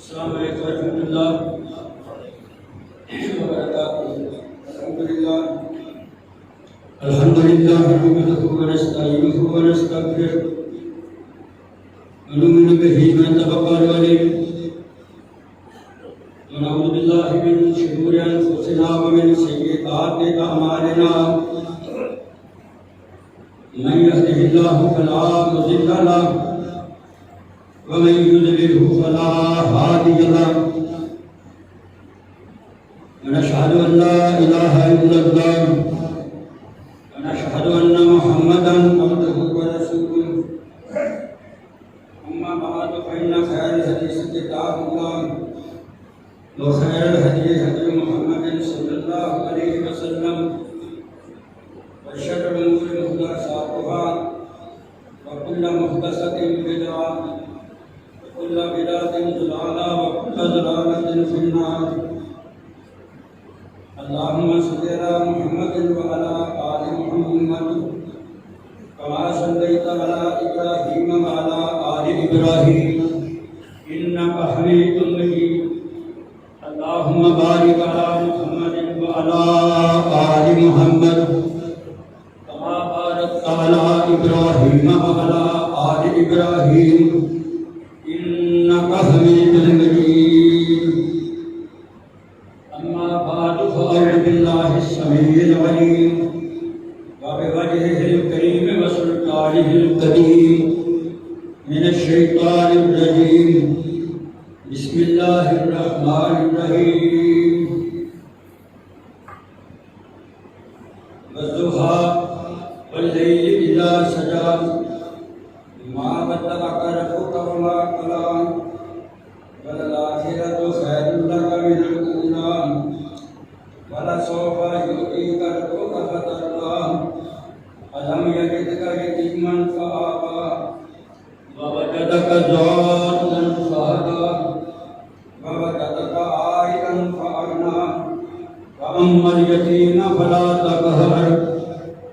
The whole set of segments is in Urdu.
السلام علیکم ورحمۃ اللہ وبرکاتہ۔ الحمد للہ نحمده ونستعینه ونستغفره ونؤمن به ونتوکل علیہ ونعوذ باللہ من شرور انفسنا ومن سیئات اعمالنا من يهده الله فلا مضل له ومن يضلل فلا هادي له ونشهد ان لا اله الا الله ونشهد ان محمدا عبده ورسوله اما بعد فان خير الحديث كتاب الله وخير الهدي هدي محمد صلى الله عليه وسلم وشر الامور محدثاتها وكل محدثة بدعة وكل بدعة ضلالة وكل ضلالة في النار۔ اللهم صل على محمد وعلى آل محمد كما صليت على إبراهيم وعلى آل إبراهيم إنك حميد مجيد۔ اللهم بارك على محمد وعلى آل محمد كما باركت على إبراهيم وعلى آل إبراهيم إنك حميد مجيد۔ أما بعد فأعوذ بالله السميع العليم وبوجهه الكريم وسلطانه القديم من الشيطان الرجيم، بسم الله الرحمن الرحيم۔ والضحى والليل إذا سجى ما ودعك ربك وما قلى وللآخرة خير لك من الأولى ولسوف يؤتيك ربك فترضى ألم يجدك يتيما فآوى ووجدك ضالا فهدى ووجدك عائلا فأغنى وأما اليتيم فلا تقهر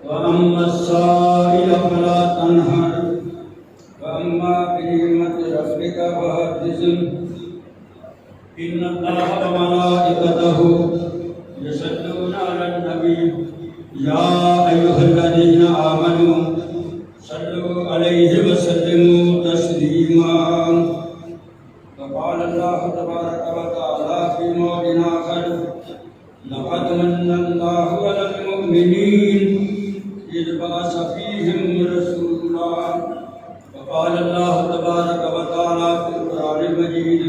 وأما السائل فلا تنهر وأما بنعمة ربك فحدث إن الله وملائكته يصلون على النبي يا أيها الذين آمنوا صلوا عليه وسلموا تسليما۔ وقال الله تبارك وتعالى في موضع آخر لقد من الله على المؤمنين إذ بعث فيهم رسولا۔ وقال الله تبارك وتعالى في القرآن المجيد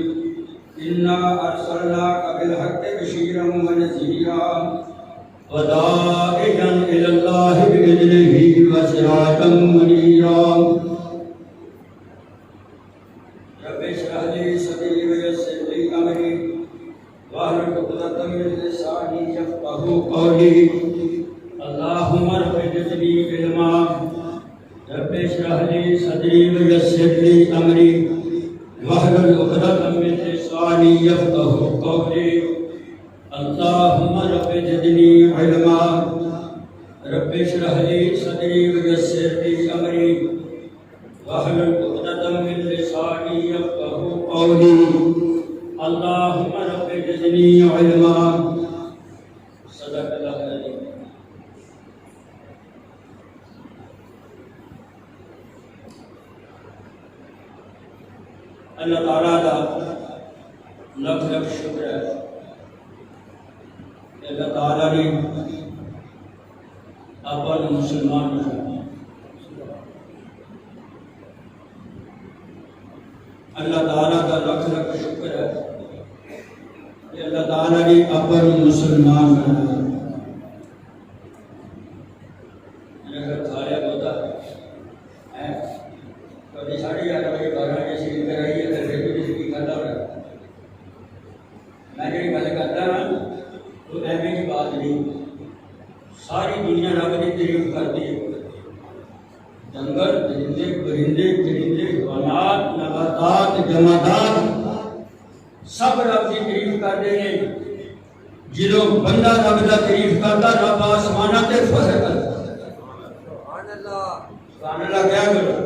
إنا أرسلناك بالحق بشيرا ونذيرا وداعيا إلى الله بإذنه وسراجا منيرا۔ رب اشرح لي صدري ويسر لي أمري واحلل عقدة من لساني يفقهوا قولي۔ اللهم رب زدني علما، رب اشرح لي صدري ويسر لي أمري واحلل عقدة من لساني يفقهوا قولي۔ اللهم رب زدني علما، رب اشرح لي صدري ويسر لي أمري واحلل عقدة من لساني يفقهوا قولي۔ اللهم رب زدني علما۔ صدق اللہ العظیم۔ اللہ تعالیٰ کا لکھ لکھ شکر ہے، اللہ تعالیٰ نے اپن مسلمان بنایا۔ اللہ تعالیٰ کا لکھ لکھ شکر ہے کہ اللہ تعالیٰ نے اپن مسلمان بنایا۔ میرے گھر کھایا ہوتا ہے کبھی 11:30 12 جیسی کر رہی ہے تو پھر بھی کسی کی کھاتا ہو رہا ہے۔ میں جی گل کرتا نا تو ایویں کی بات نہیں، ساری دنیا رب کی تعریف کرتی ہے۔ جنگل، درندے، پرندے، درندے، حیوانات، نباتات، جمادات سب رب کی تعریف کرتے ہیں۔ جدوں بندہ رب کا تعریف کرتا رب آسماناں تے فخر کرتا۔ سبحان اللہ کیا کرو۔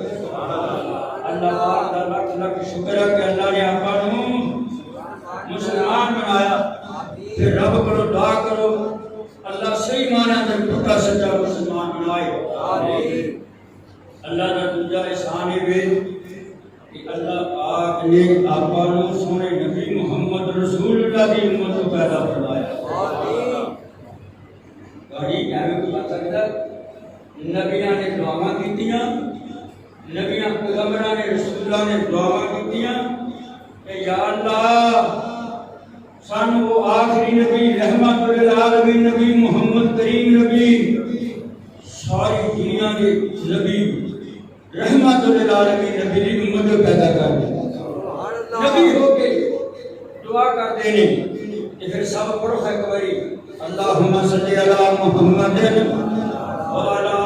اللہ پاک کا لکھ لکھ شکر ہے کہ اللہ نے آپ کو آقا نو سونے نبی محمد رسول اللہ کی امت کو پیدا فرمایا گاڑی ایویں کوئی بات سکتا نبیاں نے دعاواں کیتیاں نبیاں پیغمبراں نے رسولاں نے دعاواں کیتیاں کہ یا اللہ سانو وہ آخری نبی رحمت للعالمین نبی محمد کریم نبی ساری دنیا کے نبی رحمت للعالمین نبی کی امت کو پیدا کر دے نبی ہو کے دعا کرتے ہیں کہ پھر سب پڑھو ایک باری اللہم صلی علی محمد وعلی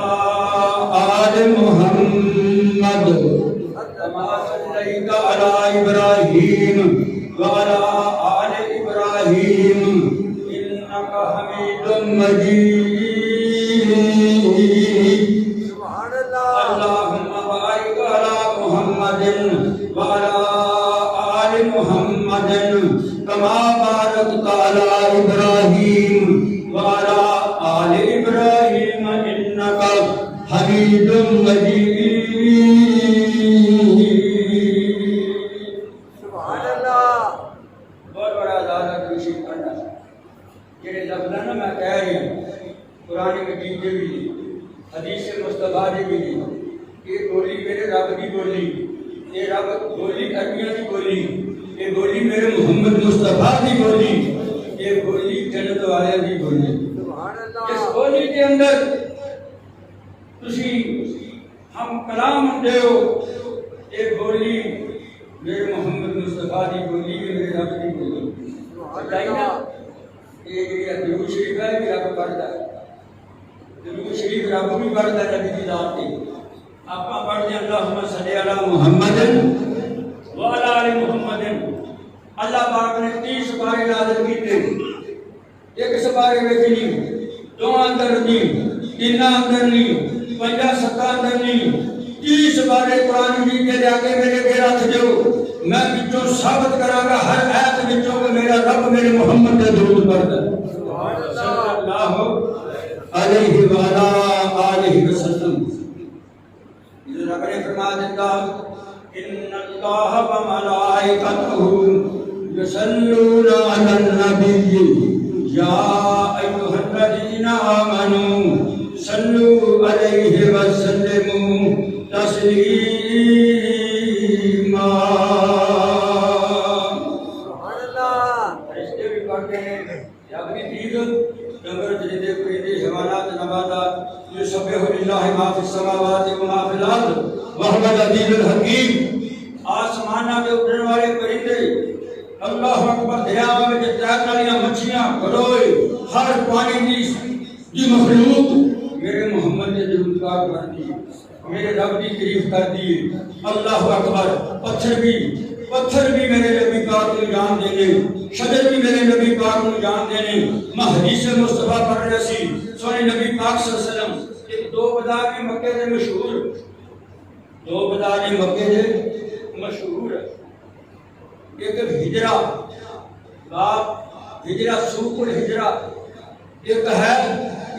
آل محمد کما صلیت علی ابراہیم وعلی آل ابراہیم انک حمید مجید اللہم بارک علی محمد وعلی آل محمد کما بارکت علی ابراہیم وعلی آل ابراہیم انک حمید مجید سبحان اللہ بہت بڑا عزازہ تشریف کرنا جڑے لفظ نا میں کہہ رہی ہوں قرآن مجید کے بھی حدیث مصطفیٰ کی بھی یہ بولی میرے رب کی بولی یہ رب بولی عربیہ کی بولی یہ بولی میرے محمد مصطفیٰ کی بولی یہ بولی جنت والے کی بولی اس بولی کے اندر تسی ہم کلام دے ہو یہ بولی میرے محمد مصطفیٰ کی بولی یہ میرے رب کی بولی بتائی نا یہ درود شریف ہے بھی رب پڑھتا ہے درود شریف رب بھی پڑھتا ہے نبی کی ذات کی آپ پڑھتے ہیں اللہم صلی علی محمد وعلی آل محمد اللہ پاک نے 30 سپارے نازل کیتے ایک سپارے میں نہیں دو اندر نہیں تین اندر نہیں 50 70 اندر نہیں 30 سپارے قرآن مجید کے لے کے میرے گھر ہاتھ دیو میں بچوں ثابت کراں گا ہر آیت بچوں کہ میرا رب میرے محمد کا درود پڑھتا ہے صلی اللہ علیہ وآلہ آلہ وسلم رب نے فرما دیتا ان اللہ و ملائکتہ یصلون علی النبی یا ایھا الذین آمنوا صلوا علیہ وسلموا تسلیما سبحان اللہ فرشتے بھی پڑھتے ہیں یا اپنی دید نمبر جدے پریدے حوالات نباتات یسبح للہ ما فی السماوات و ما فی الارض وهو العزیز الحکیم آسمانہ کے اڑنے والے پرندے اللہ اکبر دریاؤں میں تیرنے والی مچھلیاں گروئے ہر پانی کی مخلوق میرے محمد نے درود پاک پڑھ دی میرے رب کی تعریف کر دی اللہ اکبر پتھر بھی میرے نبی پاک کو جان دینے شجر بھی میرے نبی پاک کو جان دینے میں حدیث مصطفیٰ پڑھ رہا سی سونے نبی پاک صلی اللہ علیہ وسلم ایک دو بازار بھی مکے سے مشہور دو بازار مکے سے مشہور ایک ہجرہ باب ہجرہ سوق الہجرہ ایک ہے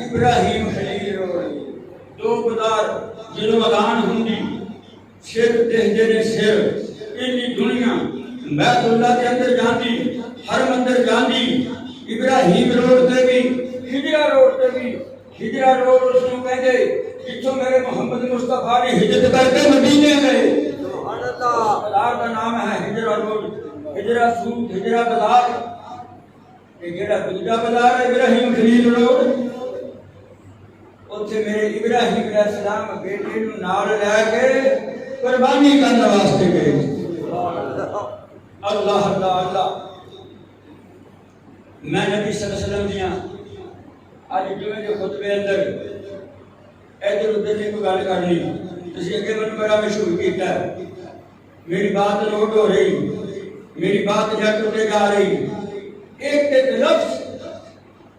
ابراہیم خلیل روڈ دو بازار جنوں اذان ہوندی سر دہدے نے سر اتنی دنیا بیت اللہ کے اندر جاندی ہر مندر جاندی ابراہیم روڈ تے بھی ہجرہ روڈ تے بھی ہجرہ روڈ اس کو کہندے جتھوں میرے محمد مصطفیٰ نے ہجرت کر کے مدینے گئے سبحان اللہ بازار کا نام ہے ہجرہ روڈ ہجرہ سوق ہجرہ بازار یہ جڑا دوسرا بازار ہے ابراہیم خلیل روڈ اوتھے میرے ابراہیم علیہ السلام بیٹے نو نال لے کے قربانی کرنے واسطے گئے اللہ اللہ اللہ میں نبی صلی اللہ علیہ وسلم دیاں آج جمعے کے خطبے اندر ادھر ادھر کی کوئی گل کرنی تسی اگے میں بڑا مشہور کیتا ہے میری بات نوٹ ہو رہی میری بات جٹ اٹھے جا رہی ایک ایک لفظ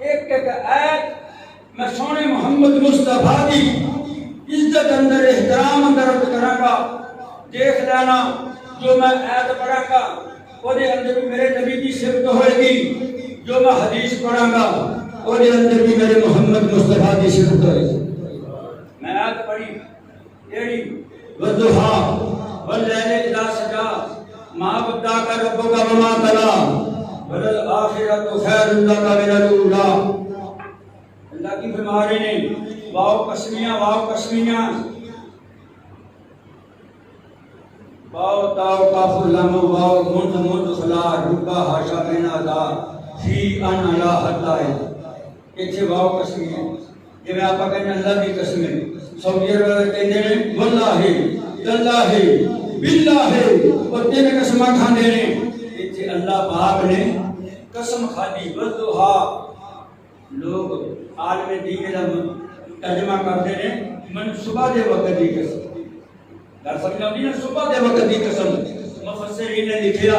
ایک ایک آیت میں سونے محمد مصطفیٰ کی عزت اندر احترام اندر عرض کراں گا دیکھ لینا جو میں آیت پڑھاں گا وہ دے اندر بھی میرے نبی کی صفت ہوئے گی جو میں حدیث پڑھاں گا وہ دے اندر بھی میرے محمد مصطفیٰ کی صفت ہوئے گی میں آیت پڑھی ایڑی والضحیٰ واللیل اذا سجا ما ودعك ربك وما قلى وللآخرة خير لك من الأولى. اللہ کی فرما رہے ہیں واو قسمیاں واو قسمیاں واو تاو کاف لام واو مند مند خلا ربا ہاشا بنا دا فی ان علا حتا ہے. اتنے واو قسمیاں جی میں آپ کہنے اللہ کی قسمیں سعودی عرب کہتے ہیں واللہ اللہ باللہ اور تین قسمہ کھانے نے. اتنے اللہ پاک نے قسم کھادی والضحا. لوگ عالم دین کا ترجمہ کرتے ہیں من صبح دے وقت دی قسم. در سکنا ہوتی ہے صبح دے وقت دی قسم. مفسرین نے لکھیا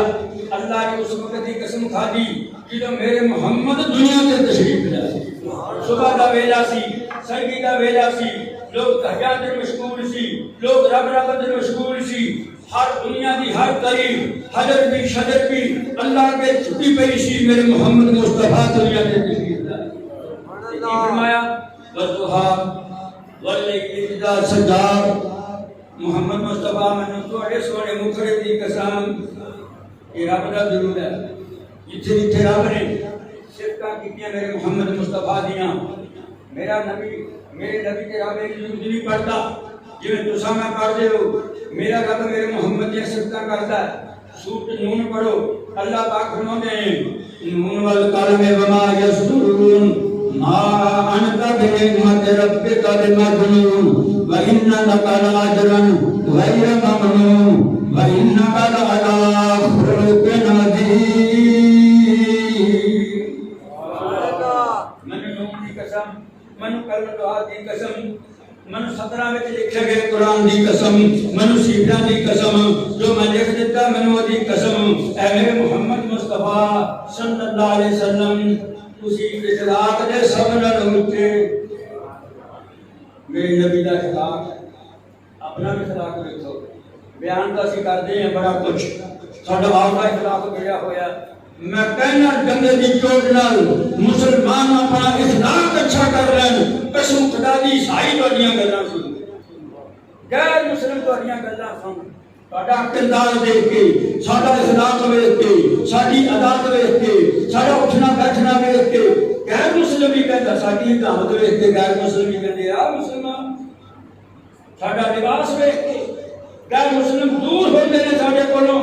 اللہ نے اس وقت دی قسم کھادی جدو میرے محمد دنیا تے تشریف لائے. صبح دا ویلا سی سنگی دا ویلا سی لوگ تہجد مشغول سی لوگ رب رب مشغول سی. ہر دنیا دی ہر قریب حضر بھی شجر بھی اللہ کے چھٹی پئی سی میرے محمد مصطفیٰ دنیا تے تشریف لائے. فرمایا والضحا واللیل اذا سجا. محمد مصطفیٰ میں تھوڑے سونے مکھڑے دی قسم. یہ رب دا ضرور ہے جتھے جتھے رب نے صفتاں کیتیاں میرے محمد مصطفیٰ دیاں. میرا نبی میرے نبی تے رب ایک ضرور نہیں پڑھتا جویں تساں میں پڑھ دے ہو. میرا رب میرے محمد دی صفتاں کرتا ہے. سورۃ نون پڑھو اللہ پاک فرماتے ہیں نون والقلم وما یسطرون ما انت بنعمت ربک بمجنون وان لک لاجرا غیر ممنون وانک لعلی خلق عظیم. من نون دی قسم من کلمۃ دعا دی قسم من 17 وچ لکھے گئے قرآن دی قسم من سیدھا دی قسم جو میں لکھ دیتا من وہ دی قسم. اے میرے محمد مصطفیٰ صلی اللہ علیہ وسلم تسی اخلاق دے سب نال اونچے. میرے نبی دا اخلاق اپنا بھی اخلاق دیکھو بیان تو اسی کرتے ہیں بڑا کچھ ساڈا آپ کا اخلاق ملیا ہویا. میں کہنا ڈنگے دی چوٹ نال مسلمان اپنا اخلاق اچھا کر لین. قسم خدا دی عیسائی تہاڈیاں گلاں سن غیر مسلم تہاڈیاں گلاں سن ساڈا کردار دیکھ کے ساڈا اخلاق دیکھ کے ساڈی عادت دیکھ کے ساڈا اٹھنا بیٹھنا دیکھ کے غیر مسلم بھی کہتا ساڈی دعوت دیکھ کے غیر مسلم بھی کہتے آ مسلمان. ساڈا لباس دیکھ کے غیر مسلم دور ہوندے نے ساڈے کولوں.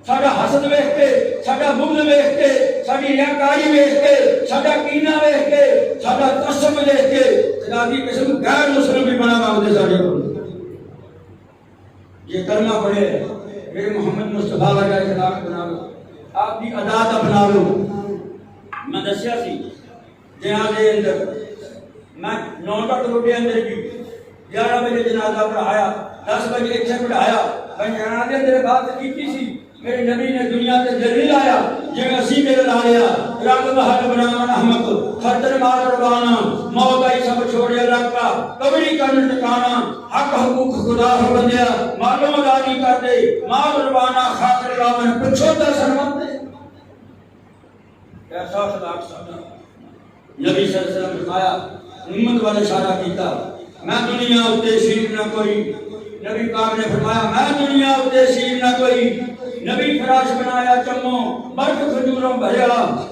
ساڈا حسد دیکھ کے ساڈا بغض دیکھ کے ساڈی ریاکاری دیکھ کے ساڈا کینہ دیکھ کے ساڈا تعصب دیکھ کے خدا دی قسم غیر مسلم بھی بنا مانگدے ساڈے کول. یہ کلمہ پڑھے میرے محمد مصطفیٰ ورگا اخلاق بنا لو آپ کی عادات اپنا لو. میں دسیا سی جہاں دے اندر میں 9 روٹے اندر بھی 11 بجے جنازہ پڑھایا 10 بجے اتنے پڑھایا. میں جنازے اندر بات کی سی میرے نبی نے دنیا تے دلیل آیا جے اسی میرے لایا رنگ بہار بناون احمد خطر مار روانا موت آئی سب چھوڑیا رکھا کبری کرن ٹکانا حق حقوق خدا ہو بندیا معلوم ادا نہیں کر دے مال روانا خاطر راون پچھوتا سرمت دے. ایسا اخلاق ساڈا نبی صلی اللہ علیہ وسلم فرمایا امت والے اشارہ کیتا میں دنیا اتے شریف نہ کوئی. نبی پاک نے فرمایا میں دنیا اتے شریف نہ کوئی. نبی فراش بنایا چمو برف کھجوروں بھریا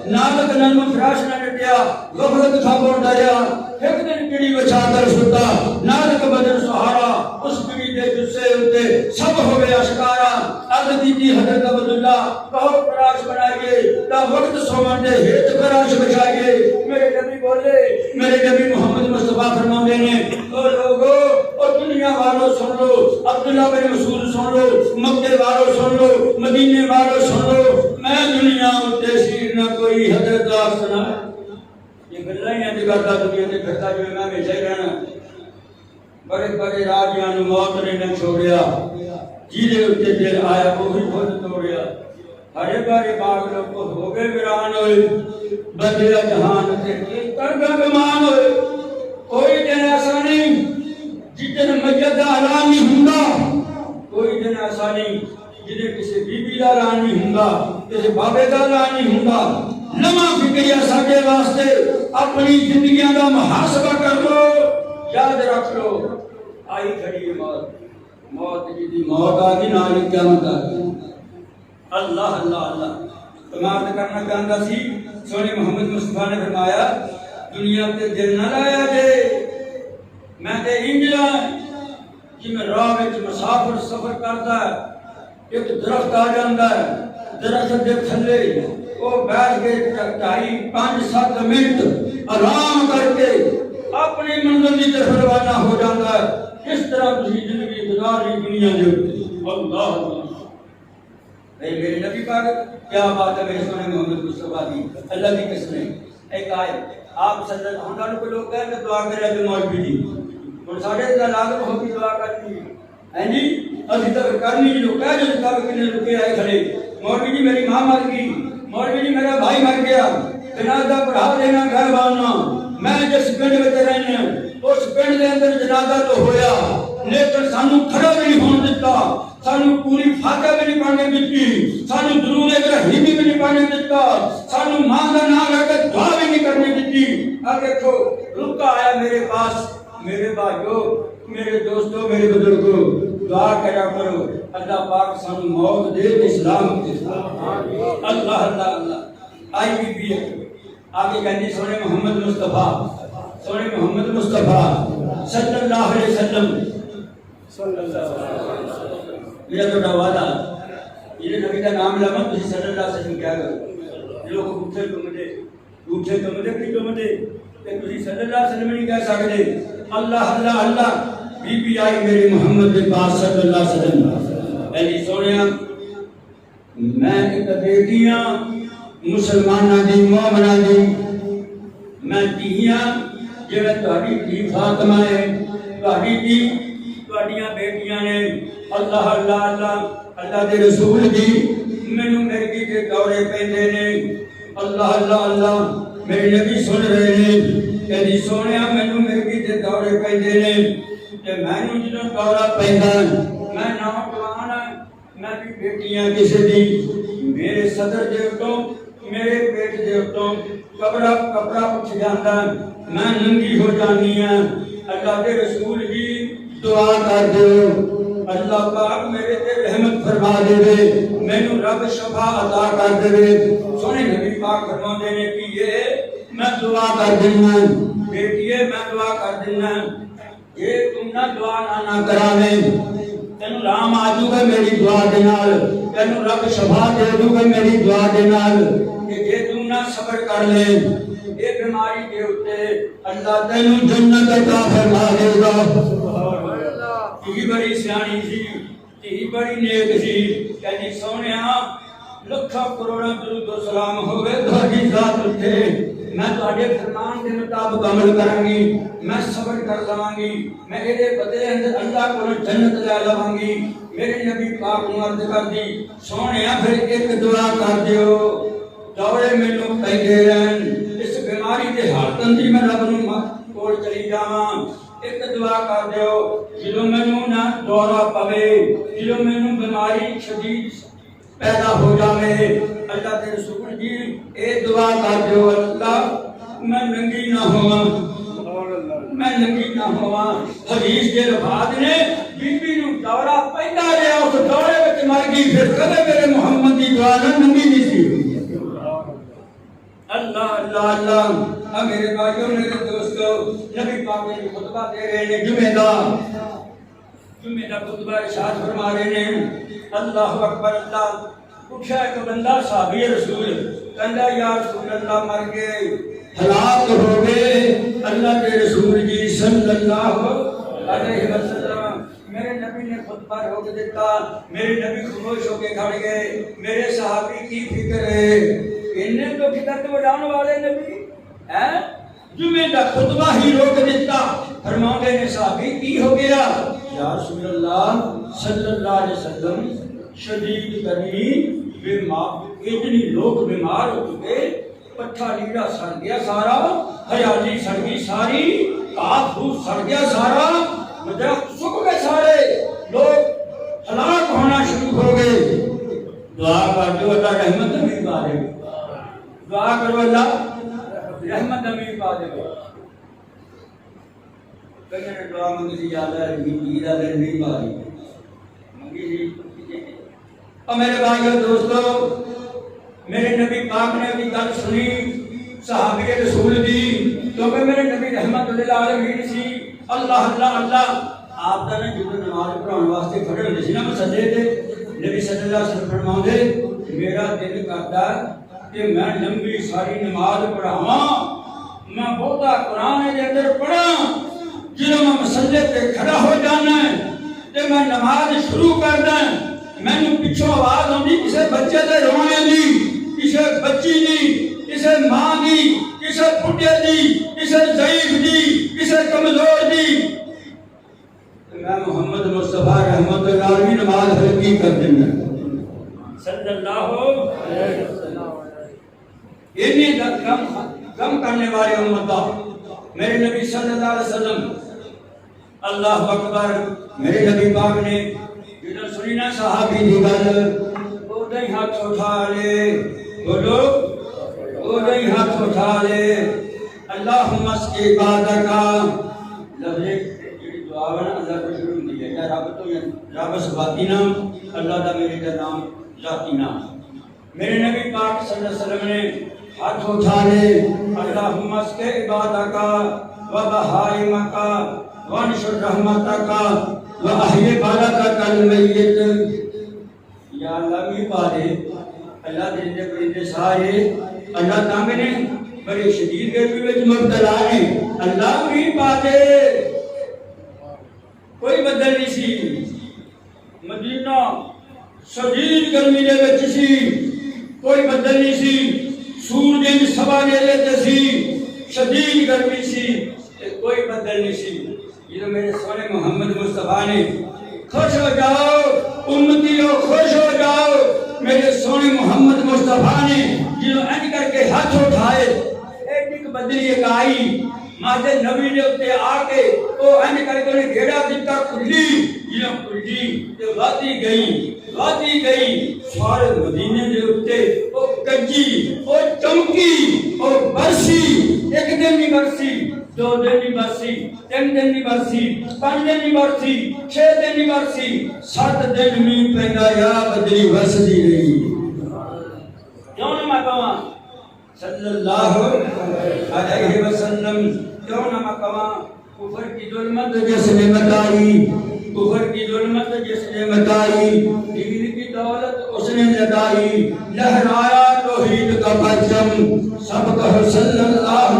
نازک نرم فراش نہ ڈٹیا غفلت خابوں ڈریا ایک دن کڑی بچا کر ستا نازک بدن سہارا اس کڑی دے جسے ہوتے سب ہوئے اشکارا. عرض دیتی حضرت عبداللہ کہو فراش بنائیے تا وقت سومن دے ہیت فراش بچائیے. میرے نبی بولے میرے نبی محمد مصطفیٰ فرماندے نے او لوگو او دنیا والوں سن لو عبداللہ بن مسعود سن لو مکے والوں سن لو مدینے والوں سن لو میں دنیا اتے شیر نہ کوئی حضرت آپ سنا. یہ گلاں ہی اج کرتا دنیا تے پھرتا جو میں ہمیشہ ہی رہنا. بڑے بڑے راجیاں نوں موت نے نہ چھوڑیا جیدے اتے دل آیا وہی خود توڑیا. ہرے بارے باغ لوگ ہو گئے ویران ہوئے بدلا جہان تے کر گمان ہوئے. کوئی دن ایسا نہیں جتن میت دا اعلان نہیں ہوندا. کوئی دن ایسا نہیں جدے کسی بی بی دا اعلان نہیں ہوندا کسی بابے دا اعلان نہیں ہوندا. نواں فکریہ ساڈے واسطے اپنی زندگیاں دا محاسبہ کر لو یاد رکھ لو آئی کھڑی ہے موت. موت جی موت آ گئی نال قیامت آ گئی. اللہ اللہ اللہ تمام کرنا چاہتا سی سونے محمد مصطفیٰ نے فرمایا دنیا تے دل نہ لایا جے میں تے انجلا جی میں راہ وچ مسافر سفر کرتا ہے ایک درخت آ جاتا ہے درخت دے تھلے وہ بیٹھ کے 5-7 منٹ آرام کر کے اپنی منزل کی طرف روانہ ہو جاتا ہے اس طرح تسی زندگی گزاری دنیا دے اوپر اللہ اللہ میرے نبی پاک کیا بات ہے میرے سونے محمد مصطفیٰ کی اللہ کی قسم ہے ایک آئے آپ صلی اللہ علیہ وسلم کو لوگ کہیں کہ دعا کرے جو مولوی جی اور ساڑھے اتنا لاغر ہو کی دعا کرنی ہے جی ابھی تک کرنی جی لوگ کہہ جو کتاب کنے رکے آئے کھڑے مولوی جی میری ماں مر گئی مولوی جی میرا بھائی مر گیا جنازہ پڑھا دینا گھر بانا میں جس پنڈ میں رہنے اس پنڈ دے اندر جنازہ تو ہویا لیکن سانو کھڑا بھی نہیں ہونے دیتا سانو پوری فاتحہ بھی نہیں پڑھنے دیتی سانو درود ابراہیم بھی نہیں پڑھنے دیتا سانو ماں کا نام رکھ کے دعا بھی نہیں کرنے دیتی آگے تو رکا آیا میرے پاس میرے بھائیو میرے دوستو میرے بزرگو دعا کرا کرو اللہ پاک سانو موت دے اسلام کے اللہ اللہ اللہ آئی بی آگے کہنی سونے محمد مصطفیٰ سونے محمد مصطفیٰ صلی اللہ علیہ وسلم میرا تو وعدہ یہ نبی کا نام لما تجھے صلی اللہ علیہ وسلم کیا کرو یہ لوگ پوچھے تم دے کہ تجھے صلی اللہ علیہ وسلم نہیں کہہ سکتے اللہ اللہ اللہ بی بی آئی میرے محمد کے پاس صلی اللہ علیہ وسلم ایلی سونیا میں ایک بیٹیاں مسلمانہ دی مومنہ دی میں دیاں جڑا تہاڈی دی فاطمہ ہے تہاڈی دی تہاڈیاں بیٹیاں نے اللہ اللہ اللہ اللہ دے رسول دی مینوں مرگی دے دورے پیندے نے اللہ اللہ اللہ میرے نبی سن رہے ہیں کہ جی سونیا مینوں مرگی دے دورے پیندے نے تے مینوں جدوں دورہ پیندا میں نوجوان میں بھی بیٹیاں کسے دی میرے صدر دے اُتوں میرے پیٹ دے اُتوں کپڑا پچھ جاندا میں ننگی ہو جانی ہاں اللہ دے رسول جی دعا کر دیو اللہ پاک میرے تے رحمت فرما دے مینوں رب شفا عطا کر دے سونے نبی پاک فرماندے نے کہ یہ میں دعا کر دینا بیٹیے میں دعا کر دینا یہ تم نہ دعا نہ کراویں تینوں رام آ جاؤ گا میری دعا دے نال تینوں رب شفا دے دوں گا میری دعا دے نال کہ جے تم نہ صبر کر لے یہ بیماری دے اوتے اللہ تینوں جنت عطا فرما دے گا یہ بڑی سیانی سی یہ بڑی نیک سی کہنی سونیا لکھاں کروڑاں درود و سلام ہوے تہاڈی ذات اتے میں تہاڈے فرمان دے مطابق عمل کراں گی میں صبر کر لواں گی میں اے بدلے اندر اللہ کول جنت لے لواں گی میرے نبی پاک نوں عرض کر دی سونیا پھر ایک دعا کر دیو دورے مینوں پیندے رہن اس بیماری دے حالت اندر میں رب نوں کول چلی جاواں ایک دعا کر دیو جدوں مینوں نہ دورہ پوے جدوں مینوں بیماری شدید پیدا ہو جاوے اللہ کے رسول جی اے دعا کر دیو اللہ میں ننگی نہ ہواں میں ننگی نہ ہواں حدیث دے الفاظ نے بی بی نوں دورہ پیندا رہیا اس دورے وچ مر گئی پھر کدے میرے محمد دی دعا نہ ننگی نہیں سی اللہ اللہ اللہ میرے بھائیوں میرے دوستو نبی پاک نے خطبہ دے رہے ہیں جمعہ دا خطبہ ارشاد فرما رہے ہیں اللہ اکبر اللہ پوچھا ایک بندہ صحابی رسول کہندا یا رسول اللہ مر گئے ہلاک ہو گئے اللہ کے رسول جی صلی اللہ علیہ وسلم میرے نبی نے خطبہ روک دیتا میرے نبی خاموش ہو کے کھڑ گئے میرے صحابی کی فکر ہے انہیں تو فکر تو اڑانے والے نبی ہیں جمعہ دا خطبہ ہی روک دیتا فرماتے نے صحابی کی ہو گیا یا رسول اللہ صلی اللہ علیہ وسلم شدید گرمی اتنی لوگ بیمار ہو چکے پٹھا لیڑا سڑ گیا سارا ہریالی سڑ گئی ساری گھاس پھوس سڑ گیا سارا درخت سوکھ گئے سارے لوگ ہلاک ہونا شروع ہو گئے دعا کر دو اللہ رحمت نبی پا دے دعا کرو اللہ رحمت نبی پا دے کہنے دعا منگی سی یاد ہے نبی پا دی منگی سی اور میرے بھائیو دوستو، میرے نبی پاک نے بھی گل سنی صحابی رسول دی، کیونکہ میرے نبی رحمت للعالمین سی، اللہ اللہ اللہ آپ کا نا جدو نماز پڑھاؤن واسطے کھڑے ہوتے سی نا مسجدے تے، نبی صلی اللہ علیہ وسلم فرماؤندے میرا دل کرتا کہ میں لمبی ساری نماز پڑھاواں، میں بہتا قرآن دے اندر پڑھاں، جدو میں مسجدے تے کھڑا ہو جانا ہے تے میں نماز شروع کر دیں، میں نے پچھو آواز آندی کسے بچے دے رونے دی، کسے بچی دی، کسے ماں دی، کسے پھٹے دی، کسے ضعیف دی، کسے کمزور دی، میں محمد مصطفیٰ رحمت اللہ علیہ نماز حلقی کر دیں گے صلی اللہ علیہ وسلم۔ انہی غم کرنے والے امتہ میرے نبی صلی اللہ علیہ وسلم، اللہ اکبر، میرے نبی پاک نے جدو سنی نا صحابی دی گل، او دئی ہاتھ اٹھا لے، بولو او دئی ہاتھ اٹھا لے، اللہم اسقی عبادکا، لفظ جڑی دعا ہے نا اللہ کو شروع ہوندی ہے، یا رب تو یا رب صفاتی نام، اللہ دا میرے دا نام ذاتی نام۔ میرے نبی پاک صلی اللہ علیہ وسلم نے ہاتھ اٹھا لے، اللہم اسقی عبادکا و بہائمکا وانشر رحمتکا وَأَحْيِ بَلَدَكَ الْمَيِّتِ، یا اللہ بھی پا دے، اللہ درندے پرندے سارے اللہ تانگ نے بڑے شدید گرمی میں مبتلا ہیں، اللہ بھی پا دے، کوئی بدل نہیں سی، مدینہ شدید گرمی دے وچ سی، کوئی بدل نہیں سی، سورج سبا دے لیتے سی، شدید گرمی سی، کوئی بدل نہیں سی۔ یہ تو میرے سونے محمد مصطفیٰ نے خوش ہو جاؤ امتیو، خوش ہو جاؤ، میرے سونے محمد مصطفیٰ نے جنہوں انج کر کے ہاتھ اٹھائے، ایک بدلی ایک آئی مادے نبی نے اتے آکے وہ انج کر کے انہیں گھیڑا دیتا کلی، جنہوں کلی تو واتی گئی سوارے مدینے دے اتے وہ گجی، وہ چمکی، وہ برسی، ایک دن نہیں برسی، دو دن نہیں برسی، تین دن نہیں برسی، 5 دن نہیں برسی، 6 دن نہیں برسی، 7 دن میں پہنگا یا بدلی برسدی رہی۔ کیوں نہ میں کہاں صلی اللہ علیہ وسلم، کیوں نہ میں کہاں کفر کی ظلمت جس نے مٹائی، کفر کی ظلمت جس نے مٹائی، دین کی دولت اس نے لگائی، لہرایا توحید کا پرچم، سب کہو صلی اللہ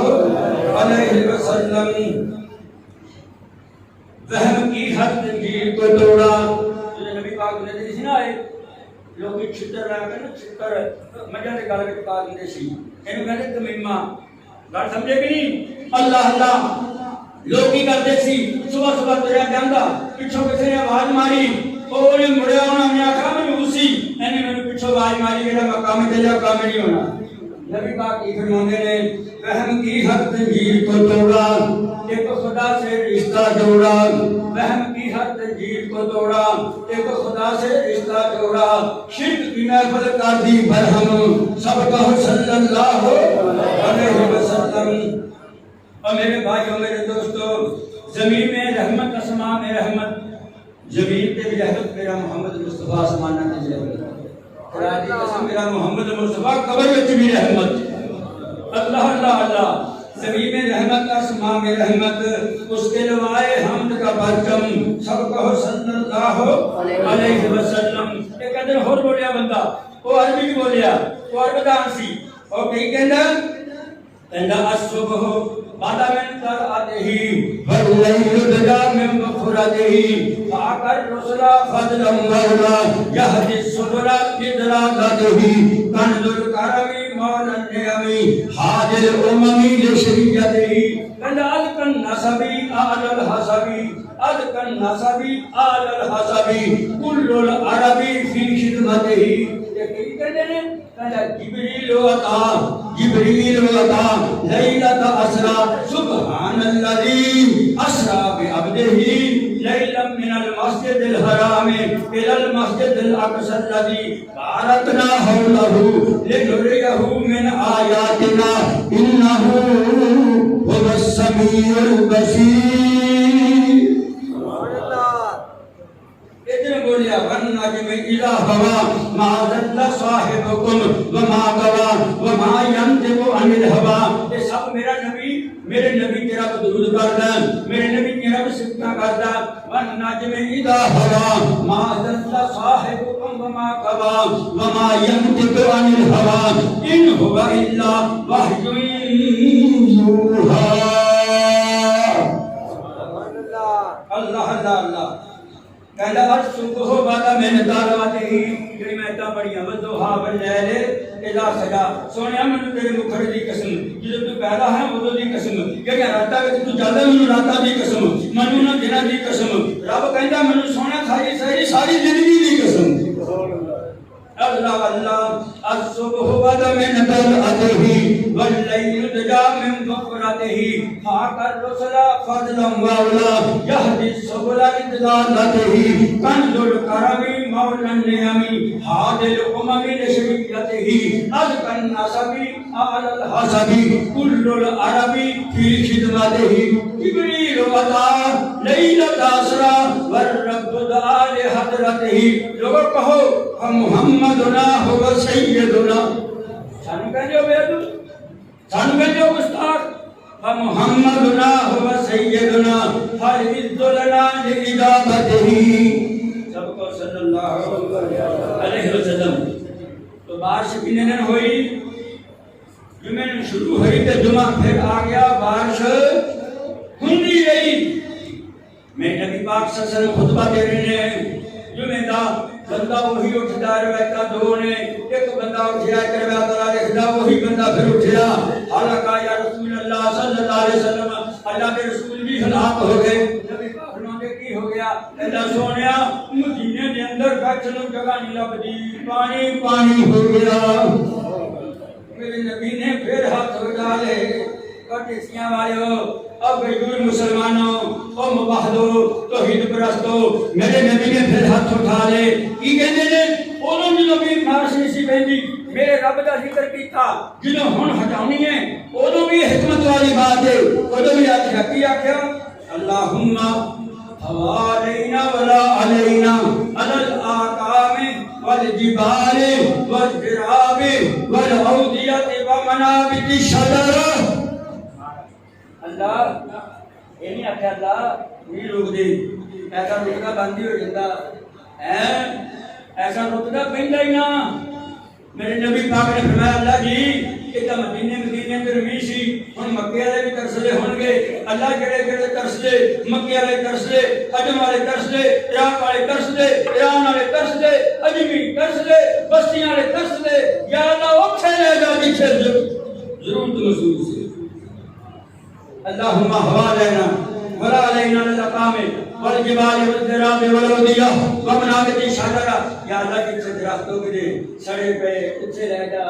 علیہ وسلم۔ وہم کی حد تنگیر کو توڑا، جو نبی پاک نے دیسی نہ آئے لوگی چھتر رہا کرنا، چھتر مجھے دے گالے کے پاک نے سی، انہوں کہتے تمیمہ گھر سمجھے بھی نہیں، اللہ اللہ لوگی کرتے سی، صبح صبح تریا جاندہ، پچھو کسی نے آواز ماری، اوہ مڑے ہونا میں آکھا میں اسی، انہیں میں پچھو آواز ماری میرا مقام تجا کام نہیں ہونا۔ نبی پاک کی فرمانے نے وہم کی حد تنجیر کو توڑا، ایک خدا سے رشتہ جوڑا، وہم کی حد تنجیر کو توڑا، ایک خدا سے رشتہ جوڑا، شرک کی محفل کر دی برہم، سب کہو صلی اللہ علیہ وسلم۔ اور میرے بھائیوں میرے دوستو، زمین میں رحمت، اسمان میں رحمت، زمین پہ بھی رحمت، میرا محمد مصطفیٰ آسمان میں بھی رحمت، قرآن کی قسم میرا محمد مصطفیٰ قبر میں بھی رحمت، اللہ اللہ اللہ، زمین میں رحمت، اسمان میں رحمت، اس کے لوائے حمد کا پرچم، سب کہو صلی اللہ علیہ وسلم۔ ایک ادھر اور بولیا بندہ، وہ عربی بھی بولیا، وہ عربدان سی، اور کہیں کہندہ الصبح بعد من طلعته والليل بدا من مغفرته فاقر رسلا فضلا مولا يهدي السبل بدراسته كنز الكرم مولى النعم حاج الامم لشريعته كنز النسب اعلى الحسب اذكى النسب اعلى الحسب كل العرب في خدمته۔ جبریل وطا لیلت اسرا سبحان الذی اسرا بعبده لیلا من المسجد الحرام الى المسجد الاقصى الذی بارکنا حوله لنریہ من آیاتنا انہ هو السمیع البصیر۔ ادھر بولیا ون نجم اذا ہوا صاحبكم وما غوى وما ينطق عن الهوى. یہ سب میرا نبی میرے نبی تیرا درود کردا ہے, میرے نبی تیرا صفات کردا ہے. والنجم اذا هوى ما ضل صاحبكم وما غوى وما ينطق عن الهوى ان هو الا وحي يوحى. اللہ اللہ اللہ کہندا ہر صبح بعد من دعواتے ہی جڑی میں تا پڑھیاں وضحا واللیل اذا سجا. سونیا مینوں تیرے مکھڑ دی قسم جدوں تو پیدا ہے اودوں دی قسم کہ راتاں وچ تو جلدا مینوں راتاں دی قسم مینوں نہ دناں دی قسم. رب کہندا مینوں سونا ساری زندگی دی قسم. اللہ اللہ الصبح بعد من طلعته والليل دجا من ظهرته فاق الرسل فضلا واولا يهدي السبل لضلالته كنز الكرم مولى النعم هادي الامم لشريعته ازكى النسب على الحسب كل العرب في خدمته جبريل وضع ليلة اسرى والرب دعا لحضرته. لوگوں کہو محمدنا هو سيدنا. سانو کہندے ہو بیدو سانو کہندے ہو گستاخ. محمدنا هو سيدنا فالعز لنا لإجابته. سب کو صلی اللہ علیہ وسلم. تو بارش کتنے دن ہوئی؟ جمعہ شروع ہوئی تو جمعہ پھر آ گیا, بارش ہوندی رہی. میں نبی پاک صلی اللہ علیہ وسلم خطبہ دے رہے ہیں. جمعہ دا بندہ وہی اٹھتا روایتاں دو نے. ایک بندہ اٹھیا ایک روایت والا لکھدا وہی بندہ پھر اٹھیا. حالانکہ یا رسول اللہ صلی اللہ علیہ وسلم اللہ کے رسول بھی ہلاک ہو گئے. نبی پاک فرماتے کی ہو گیا؟ اللہ سونیا مدینے دے اندر بیٹھن نوں جگہ نہیں لبدی, پانی پانی ہو گیا. میرے نبی نے پھر ہاتھ اٹھا لے. کٹیسیاں والو اب غیر مسلمانوں او مباہدو توحید پرستو, میرے نبی نے پھر ہاتھ اٹھا لے. کی کہندے نے اودوں جو نبی مارش نہیں سی پیندی میرے رب دا ذکر کیتا. جدوں ہن ہٹاونی ہے اودوں بھی حکمت والی بات ہے. اودوں بھی آکھیا کی آکھیا اللہم حوالینا ولا علینا علی الاقام والجبال والجراب والاودیۃ ومنابت الشجر. اللہ یہ نہیں آخیا اللہ نہیں روک دے, ایسا رکنا بند ہی ہو جاتا ہے, ایسا رکنا پہنتا ہی نہ. میرے نبی پاک نے فرمایا اللہ جی یہ تو مدینے اندر بھی سی, ہن مکے والے بھی ترسدے ہون گے. اللہ کہڑے کہڑے ترسدے, مکے والے ترسدے, عجم والے ترسدے, عراق والے ترسدے, ایران والے ترسدے, اجمی ترسدے, بستیاں والے ترسدے. یا اللہ اوتھے لے جا جتھے ضرورت محسوس ہے. اللہم حوالینا ولا علینا للقام والجبال والذراب والودیہ ومنابت الشجر. یا اللہ جتھے درختوں کے دے سڑے پہ اتھے لے جا,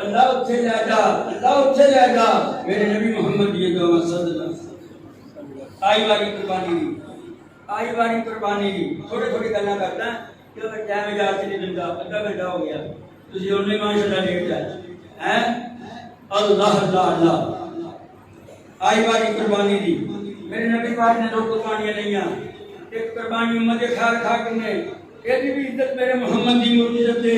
اللہ اتھے لے جا, اللہ اتھے لے جا. میرے نبی محمد یہ دعا صلی اللہ علیہ وسلم. آئی باری قربانی دی تھوڑے تھوڑی گلاں کردا کہ ٹائم اجازت نہیں دیندا. آدھا گھنٹہ ہو گیا تسی ہن ماشاءاللہ لیٹ جائے ہیں. اللہ اللہ اللہ آئی باری قربانی دی. میرے نبی پاک نے دو قربانیاں لئیاں. ایک قربانی امت خیر کھا کنے, یہ بھی عزت میرے محمد دی عزت دے.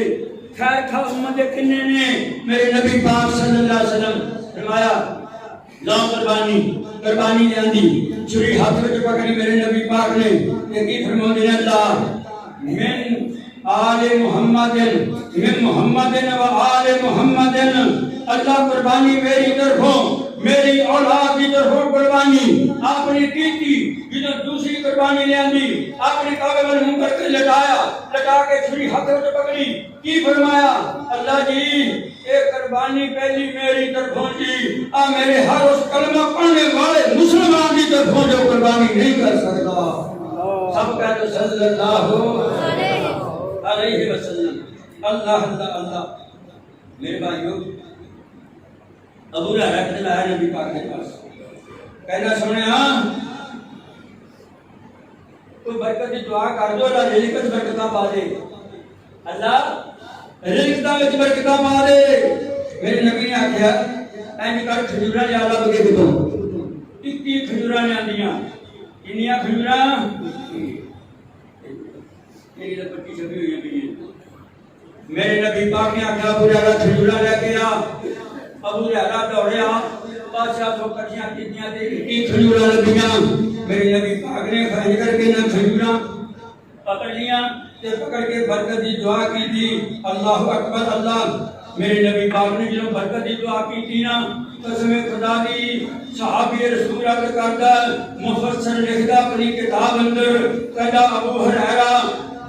خیر کھا امت کنے نے میرے نبی پاک صلی اللہ علیہ وسلم فرمایا لا قربانی لے آندی, چھری ہاتھ وچ پکڑی میرے نبی پاک نے. یہ کی فرماتے ہیں اللہ من آل محمد و آل محمد. اللہ قربانی میری طرفوں میری اولاد کی طرفوں قربانی اپنی کیتی. جدوں دوسری قربانی لے آندی اپنے کعبے ول منہ کر کے لٹایا, لٹا کے چھری ہاتھ وچ پکڑی. کی فرمایا اللہ جی یہ قربانی پہلی میری طرفوں جی, آ میرے ہر اس کلمہ پڑھنے والے مسلمان کی طرفوں جو قربانی نہیں کر سکتا. سب کہتے صلی اللہ علیہ وسلم. اللہ اللہ اللہ. میرے بھائیو ابو ہریرہ نے لایا نبی پاک کے پاس, کہنا سنے ہاں تو برکت کی دعا کر دو اللہ رزق وچ برکتاں پا دے, اللہ رزق وچ برکتاں پا دے. میرے نبی نے آکھیا اینج کر کھجوراں لے آلا بگے تو 21 کھجوراں نے آندیاں. کنیاں کھجوراں میری 25 چھبی ہوئی ہیں. میرے نبی پاک نے آخیا ابو ہریرہ کھجورا لے کے آ. ابو ہریرہ دوڑیا, بادشاہ تو کٹیاں کیتیاں تے اٹی کھجورا لبیاں. میرے نبی پاک نے کھج کر کے نہ کھجورا پکڑ لیاں تے پکڑ کے برکت دی دعا کی تھی. اللہ اکبر اللہ. میرے نبی پاک نے جو برکت دی دعا کی تھی نا, قسم خدا دی صحابی رسول اللہ کردا مفسر لکھدا اپنی کتاب اندر کہدا ابو ہریرہ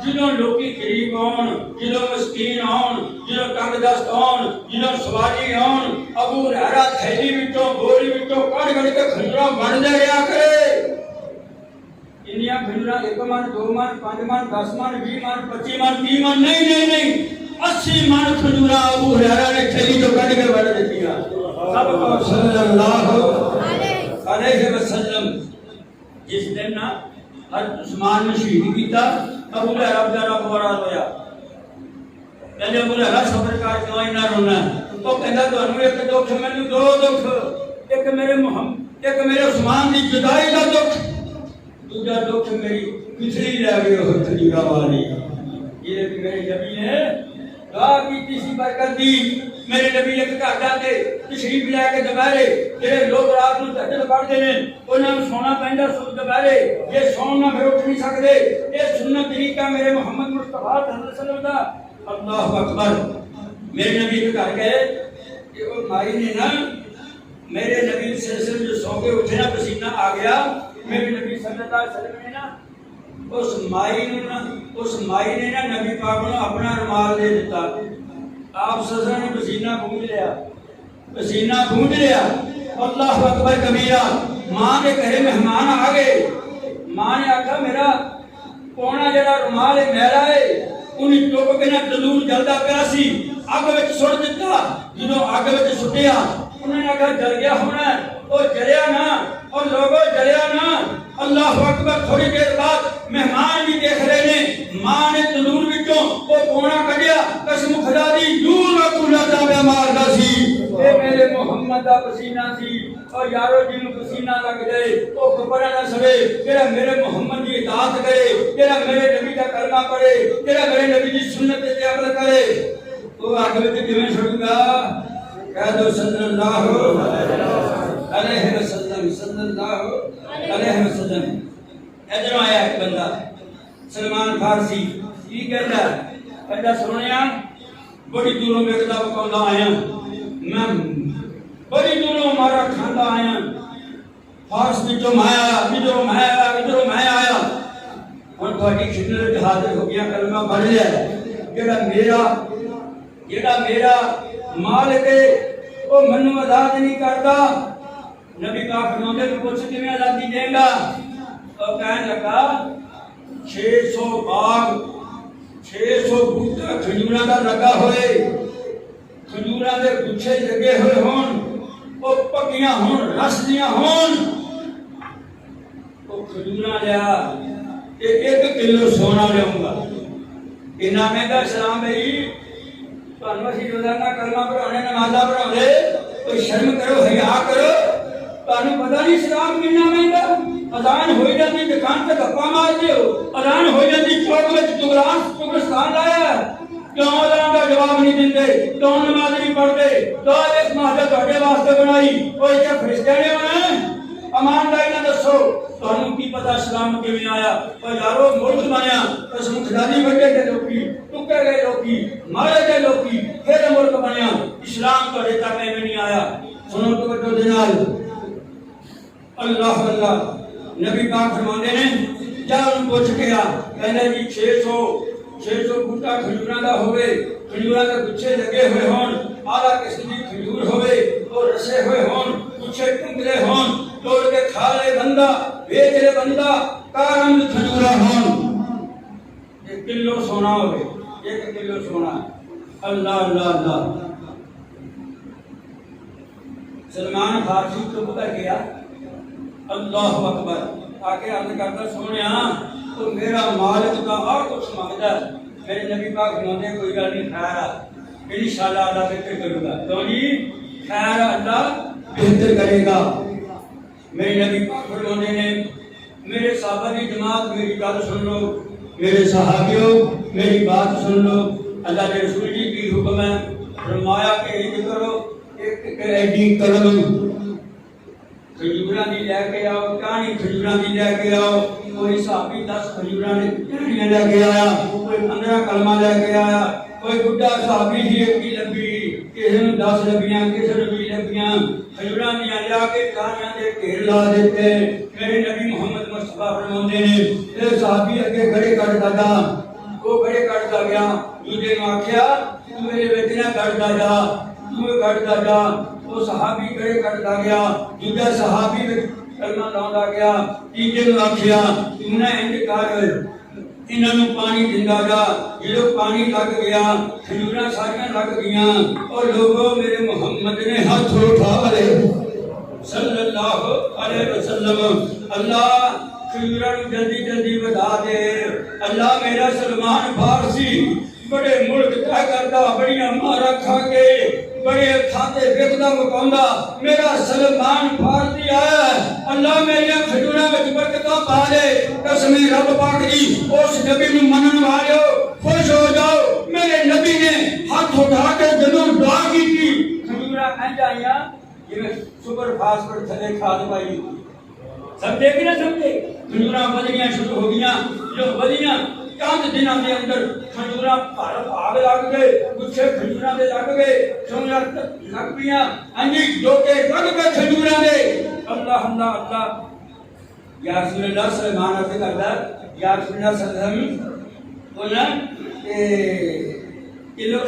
جنوں لوکی غریب آن, جنوں مسکین آن, جنوں تنگ دست آن, جنوں سواری آن, ابو ہریرہ تھیلی وچوں بوری وچوں کڈ کڈ کے کھجورا بن دے رہیا کرے. انیاں کھجورا 1 من 2 من 5 من 10 من 20 من 25 من 30 من نہیں 80 من کھجورا ابو ہریرہ نے تھیلی چوں کڈ کے بن دتیاں. سب کو صلی اللہ علیہ وسلم. جس دن نا حضرت عثمان نے شہید کیتا, ابو ہریرہ بڑا بڑا رویا. کہندے ابو ہریرہ صبر کر کیوں اینا رونا. او کہندا تانوں ایک دکھ مینوں دو دکھ, ایک میرے محمد ایک میرے عثمان دی جدائی دا دکھ, دوجا دکھ میری پچھلی رہ گئی ہو کھجورا والی. یہ میرے نبی نے دعا کی سی برکت دی. میرے نبی ایک گھر جاتے تشریف لے کے دوپہرے جڑے لوگ رات نوں تہجد پڑھتے ہیں انہاں نوں سونا پیندا صبح دوپہرے, یہ سون نہ پھر اٹھ نہیں سکتے. یہ سنت طریقہ میرے محمد مصطفیٰ صلی اللہ علیہ وسلم دا. اللہ اکبر. میرے نبی کے گھر گئے کہ وہ مائی نے نا میرے نبی صلی اللہ علیہ وسلم جو سو کے اٹھے نا پسینہ آ گیا, میرے نبی صلی اللہ علیہ وسلم نے نا اس مائی نے نا نبی پاک کو اپنا رومال دے دیتا. آپ سزا نے پسینہ گونج لیا. اللہ اکبر کبیرہ. ماں کے گھر مہمان آ گئے. ماں نے آکھا میرا پونا جڑا رومال ہے میرا ہے, انہیں چک کے نا تندور جلدا پیا سی اگ وچ سٹ دتا. جدوں اگ وچ سٹیا انہوں نے آکھا جل گیا ہونا, وہ جلیا نا, اور لوگوں جلیا نا. اللہ اکبر. تھوڑی دیر بعد مہمان بھی دیکھ رہے نے, ماں نے تندور وچوں وہ پونا کڈیا. قسم خدا دی دور نہ کولا جاوے ماردا سی. اے میرے محمد دا پسینہ سی. اور یارو جنوں پسینہ لگ جائے او کپڑا نہ سڑے, جڑا میرے محمد دی اطاعت کرے, جڑا میرے نبی دا کلمہ پڑھے, جڑا میرے نبی دی سنت تے عمل کرے, وہ اگ وچ کیویں سڑے گا. کہہ دو صلی اللہ علیہ وسلم. صلی اللہ علیہ وسلم. ادھر آیا ایک بندہ سلمان فارسی, کی کہندا سنیا بڑی دوروں میں کتاب پڑھدا آیا, میں بڑی دوروں مارا کھاندا آیا, فارس وچوں میں آیا. ہن تہاڈی خدمت وچ حاضر ہو گیا, کلمہ پڑھ لیا. جڑا میرا مالک ہے وہ منوں آزاد نہیں کردا. نبی پاک فرماتے ہیں پوچھ کیویں آزادی دے گا. اور کہنے لگا 600 باغ 600 بوٹا کھجوراں دا لگا ہوئے, کھجوراں دے گچھے لگے ہوئے ہون, وہ پکیاں ہون, رس دیاں ہون. وہ کھجوراں لیا تے 1 کلو سونا لیاؤں گا. انعام دا سلام بھائی تانوں اسی روزانہ کلمہ پڑھانے نمازاں پڑھاؤندے, کوئی شرم کرو, حیا کرو. تانوں پتہ نہیں اسلام کتنا مہنگا. اذان ہوئی جاتی دکان تے گپاں مارتے ہو, اذان ہوئی جاتی چوک وچ چگلستان لایا. کیوں اذان دا جواب نہیں دیندے, کیوں نماز نہیں پڑھتے. تو ایک مسجد تہاڈے واسطے بنائی, او ایتھے فرشتے نے ہونا. ایمانداری نال دسو تانوں کی پتہ اسلام کیویں آیا. او یارو ملک بنیا قسم خدا دی وڈے تے لوکی ٹکے گئے, لوکی مارے گئے, لوکی پھر ملک بنیا. اسلام تہاڈے تک ایویں نہیں آیا. سنو توجہ دے نال. اللہ اللہ. نبی پاک فرماندے نے جا ان پوچھ کے آ. کہندے جی 600 بوٹا کھجوراں دا ہوے, کھجوراں دے گچھے لگے ہوئے ہون, اعلیٰ قسم دی کھجور ہوے, اور رسے ہوئے ہون, گچھے ٹنگلے ہون, توڑ کے کھا لے بندہ, بیچ لے بندہ, کارم کھجوراں ہون. 1 کلو سونا ہوے, 1 کلو سونا. اللہ اللہ اللہ. سلمان فارسی تو اتر گیا. اللہ اکبر. آکے عرض کرتا سونیا تو میرا مالک کا اور کچھ مانگتا ہے. میرے نبی پاک فرماتے کوئی گل نہیں, خیر ہے انشاءاللہ اللہ بہتر کرے گا. تو جی خیر اللہ بہتر کرے گا. میرے نبی پاک فرماتے ہیں میرے صحابہ کی جماعت میری گل سن لو, میرے صحابیوں میری بات سن لو. اللہ کے رسول جی کی حکم ہے، فرمایا کہ یہ کرو ایک ایڈی کلم کھجوراں دی لے کے آؤ، کہانی کھجوراں دی لے کے آؤ. کوئی صحابی 10 کھجوراں دی کہانیاں لے کے آیا، کوئی 15 کلمہ لے کے آیا. کوئی بڑھا صحابی جی ایک کی لبی، کسی نے 10 لبیاں، کسی نے 20 لبیاں کھجوراں دیاں لیا کے کہانیاں دے ڈھیر لا دیتے. میرے نبی محمد مصطفیٰ فرماندے نے اے صحابی اگے گھڑے کٹدا جا. وہ گھڑے کٹدا گیا، دوجے نوں آکھیا تو میرے وچ نہ کٹدا جا، تو کٹدا جا. وہ صحابی گھڑے کٹدا گیا، دوجا صحابی وچ کلمہ لاوندا گیا. تیجے نوں آکھیا تو نہ انج کر انہاں نوں پانی دیندا جا. جدوں پانی لگ گیا کھجوراں ساریاں لگ گئیاں. اور لوگوں میرے محمد نے ہاتھ اٹھا لے صلی اللہ علیہ وسلم. اللہ کھجوراں نوں جلدی جلدی بڑھا دے. اللہ میرا سلمان فارسی بڑے ملک طے کردا، بڑیاں مارا کھا کے بڑے کھاتے وکدا مکاوندا میرا سلمان فارسی آیا ہے. اللہ میرے کھجوراں وچ برکتاں پا دے. قسم رب پاک دی اس نبی نوں منن والو خوش ہو جاؤ. میرے نبی نے ہاتھ اٹھا کے جدوں دعا کیتی کھجوراں انج آئیاں جویں سپر فاسفورس تھلے کھاد پائی. سمجھے کہ نہ سمجھے؟ کھجوراں بدلیاں شروع ہو گئیاں. جو بدلیاں چند دنوں کے اندر کھجوراں گھر آگ لگ گئے، گچھے کھجوراں دے لگ گئے، سونا لگ پیاں انجی ڈوکے لگ گئے کھجوراں دے. اللہ اللہ اللہ یا رسول اللہ سلمان عرض کردا یا رسول اللہ صلی اللہ علیہ وسلم بولا کہ لوگ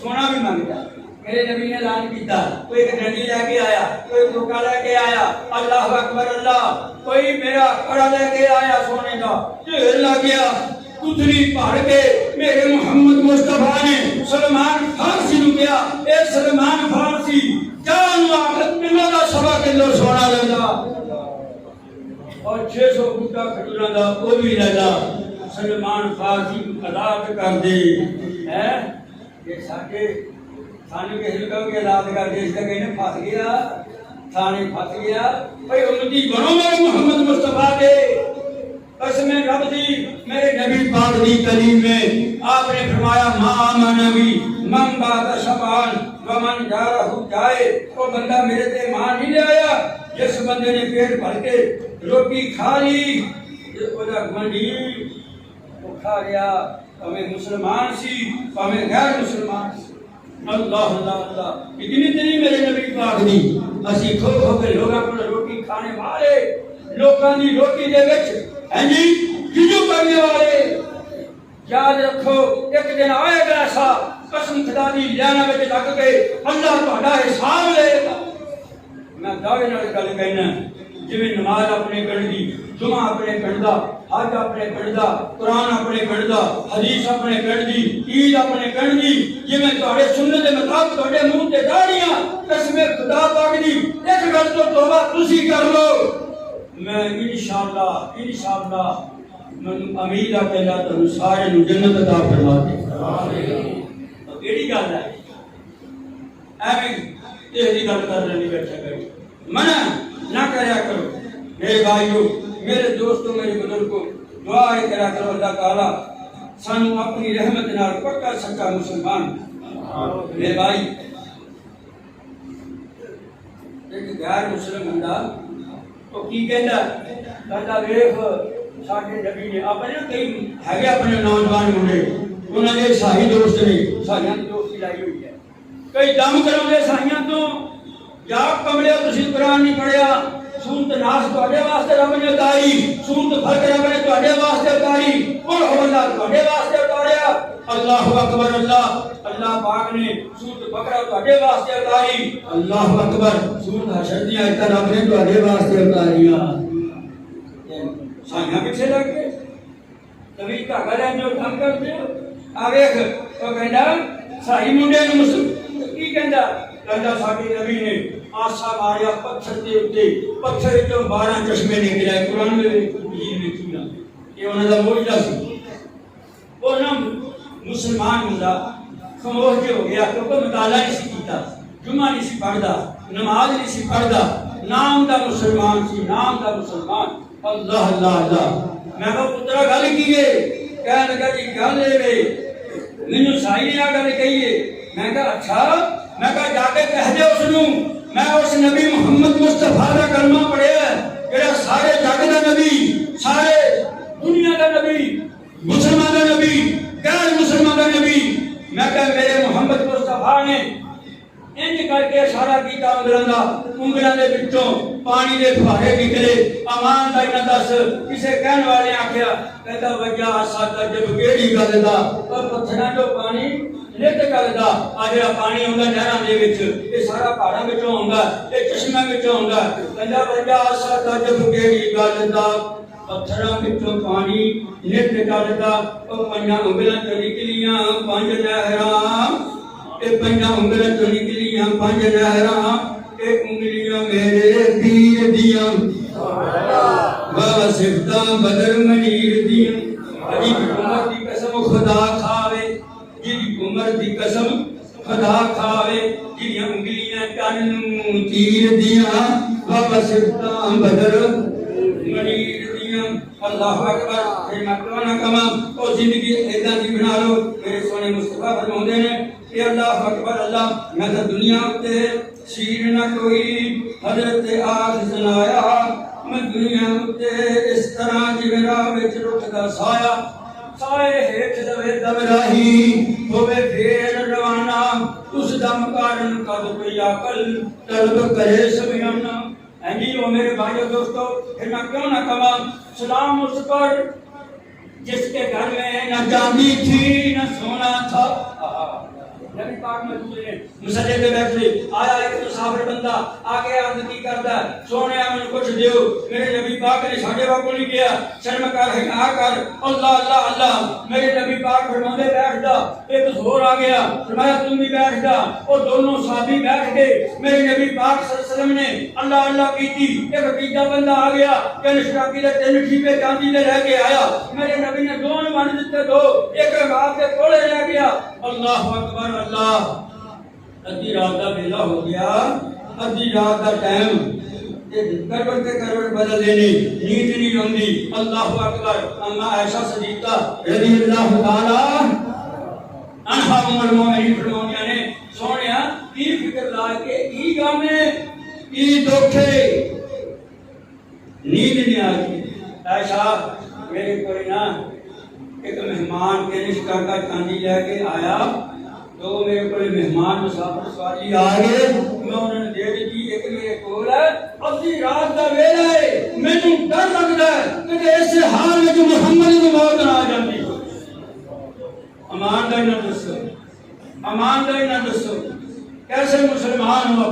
سونا بھی مانگتا. میرے نبی نے اعلان کیتا کوئی ایک ڈنڈی لے کے آیا، کوئی دھوکا لے کے آیا، اللہ اکبر اللہ. کوئی میرا کڑا لے کے آیا سونے کا، ڈھیر لگ گیا. کتنی پڑھ کے میرے محمد مصطفیٰ نے سلمان فارسی نو کیا اے سلمان فارسی جان آخر کلو کا 1.25 کلو سونا لینا اور 600 بوٹا کھجوراں دا وہ بھی لینا. سلمان فارسی ادا کر دے ہے. یہ ساڈے تھانے کسی نے کہو کہ ادا کر دے، اس کا کہنے پھنس گیا، تھانے پھنس گیا. بھائی امتی بنو میرے محمد مصطفیٰ دے. قسم رب دی میرے نبی پاک دی تعلیم میں آپ نے فرمایا ما نبی من بعد شبان ومن جارہ جائے. وہ بندہ میرے تے مان نہیں لے آیا جس بندے نے پیٹ بھر کے روٹی کھا لی، وہ گھنڈی وہ کھا گیا، ہمیں مسلمان سی ہمیں غیر مسلمان سی. اللہ اللہ اللہ اتنی اتنی میرے نبی پاک دی اسی کھو کھو کے لوگاں کو روٹی کھانے والے، لوگاں دی روٹی دے وچ ہیں جی ججو کرنے والے. یاد رکھو ایک دن آئے گا ایسا قسم خدا دی لینا وچ لگ کے اللہ تہاڈا حساب لے گا. میں دعوے نال گل کہنا جویں نماز اپنے پڑھ دی، جمعہ اپنے پڑھ دا، حج اپنے پڑھ دا، قرآن اپنے پڑھ دا، حدیث اپنے پڑھ دی، عید اپنے پڑھ دی. جویں تہاڈے سنت دے مطابق تہاڈے منہ تے داڑیاں قسم خدا پاک دی ایک گل تو توبہ تسی کر لو. میں انشاءاللہ من امید ہے کہ اللہ تعالی سارے نو جنت عطا فرما دے. آمین. تو کیڑی گل ہے ایویں یہ گل کر رہی بیٹھا کرو، منع نہ کریا کرو. میرے بھائیو، میرے دوستو، میرے بزرگو، دعا کرا کرو اللہ تعالی سانو اپنی رحمت نال پکا سچا مسلمان. میرے بھائی ایک غیر مسلم بندہ تو کی کہندا ویکھ ساڈے نبی نے اپنے کئی ہے اپنے نوجوان منڈے انہاں دے صحیح دوست نے ساڈیاں دوستی لائی ہوئی ہے. کئی دم کراؤندے سائیاں تو یا کملے تسی قرآن نہیں پڑھیا، سورت ناس تہاڈے واسطے رب نے اتاری، سورت فلق رب نے تہاڈے واسطے اتاری، قل هو اللہ تہاڈے واسطے اتاریا. اللہ اکبر اللہ. اللہ پاک نے سورت بقرہ تہاڈے واسطے اتاری. اللہ اکبر. سورت حشر دی آیت رب نے تہاڈے واسطے اتاریاں. سائیاں پیچھے لگ گئے کبھی دھاگا لے جو کام کرتے ہو. آ ویکھ او کہندا صحیح منڈے نوں مسلم کی کہندا ساڈے نبی نے آسا ماریا پتھر دے اوتے، پتھر وچوں 12 چشمے نکلے. قرآن میں لکھی ہے یہ انہاں دا معجزہ سی. وہ نا مسلمان ہوندا خاموش ہو گیا کیونکہ مطالعہ نہیں سی کیتا، جمعہ نہیں سی پڑھدا، نماز نہیں سی پڑھدا، نام دا مسلمان سی، نام دا مسلمان. اللہ اللہ اللہ. میں کہا پترا گل کی ہے؟ کہنے لگا جی گل اے مینوں سائی نے گل کہی ہے. میں کہا اچھا. میں کہا جا کے کہہ دے اس نوں میں اس نبی محمد مصطفیٰ کا کلمہ پڑھیا جڑا سارے جگ دا نبی, سارے دنیا دا نبی, مسلمان دا نبی, غیر مسلمان دا نبی. میں کہا میرے محمد مصطفیٰ نے انج کر کے اشارہ کیتا انگلاں دے وچوں پانی دے فوارے نکلے. امان دا نہ دس کسے کہن والے آکھیا کہتا وجہ ساڈا جب کیڑی گل دا پر پتھراں جو پانی نت گل دا آ جڑا پانی ہوندا نہراں دے وچ اے سارا پہاڑاں وچوں ہوندا اے چشمے وچوں ہوندا. کہندا وجہ ساڈا جب کیڑی گل دا پتھراں وچوں پانی نت گل دا او پنجاں انگلاں چوں نکلیاں پنج نہراں. اے پنجاں انگلاں چوں نکلیاں پنج نہراں. اے انگلیاں میرے پیر دیاں بابا صفتاں بدر منیر دیاں. جی عمر دی قسم خدا کھاوے, جی عمر دی قسم خدا کھاوے, جی انگلیاں کن نوں تیر دیاں بابا صفتاں بدر منیر دیاں. اللہ اکبر. پھر میں کہنا کما او زندگی ایداں دی بنا لو. میرے سونے مصطفیٰ فرماؤندے نے کہ اللہ اکبر اللہ. میں تے دنیا تے شیر نہ کوئی حضرت آج سنایا. میں دنیا تے اس طرح جویں راہ وچ رخ دا سایہ سائے ہیٹھ دے دم راہی ہوے پھر روانہ. اس دم کارن قد کوئی عقل طلب کرے سمیانہ. جی وہ میرے بھائیو دوستو پھر میں کیوں نہ کہاں سلام اس پر جس کے گھر میں نہ چاندی تھی نہ سونا تھا. نبی پاک موجود نے مسجد پہ بیٹھے. آیا ایک مسافر بندہ آگے عرض کی کرتا ہے سونے مجھے کچھ دیو. میرے نبی پاک نے ساڈے واکو نہیں کیا شرم کر حیا کر اللہ اللہ اللہ. میرے نبی پاک فرماندے بیٹھ جا. ایک زور آ گیا فرمایا تم بھی بیٹھ جا. اور دونوں صحابی بیٹھ گئے. میرے نبی پاک صلی اللہ علیہ وسلم نے اللہ اللہ کی تھی. ایک تیجا بندہ آ گیا کہ نشراقی دے 3 ٹھیپے چاندی دے رہ کے آیا. میرے نبی نے دونوں ون دیتے دو. ایک رکعت کے کولے رہ گیا. اللہ اکبر اللہ. ادھی رات کا ویلا ہو گیا, ادھی رات کا ٹائم, کروڑ کے کروڑ بدل دینے نیند نہیں آتی. اللہ اکبر. اما عائشہ صدیقہ رضی اللہ تعالی عنہا ام المؤمنین فرمایا نے سونیا کی فکر لا کے کی غم ہے کی دکھ ہے نیند نہیں آتی. عائشہ میرے کوئی نہ ایک مہمان کے رشتہ کا چاندی لے کے آیا. تو میرے کو مہمان مسافر سوالی آ گئے. میں انہوں نے دے دی. ایک میرے کول ہے ادھی رات کا ویلا ہے. مینوں ڈر لگدا ہے کہ اس حال وچ محمد دی موت نہ آ جاندی. امان دا نہ دسو, امان دا نہ دسو کیسے مسلمان ہو.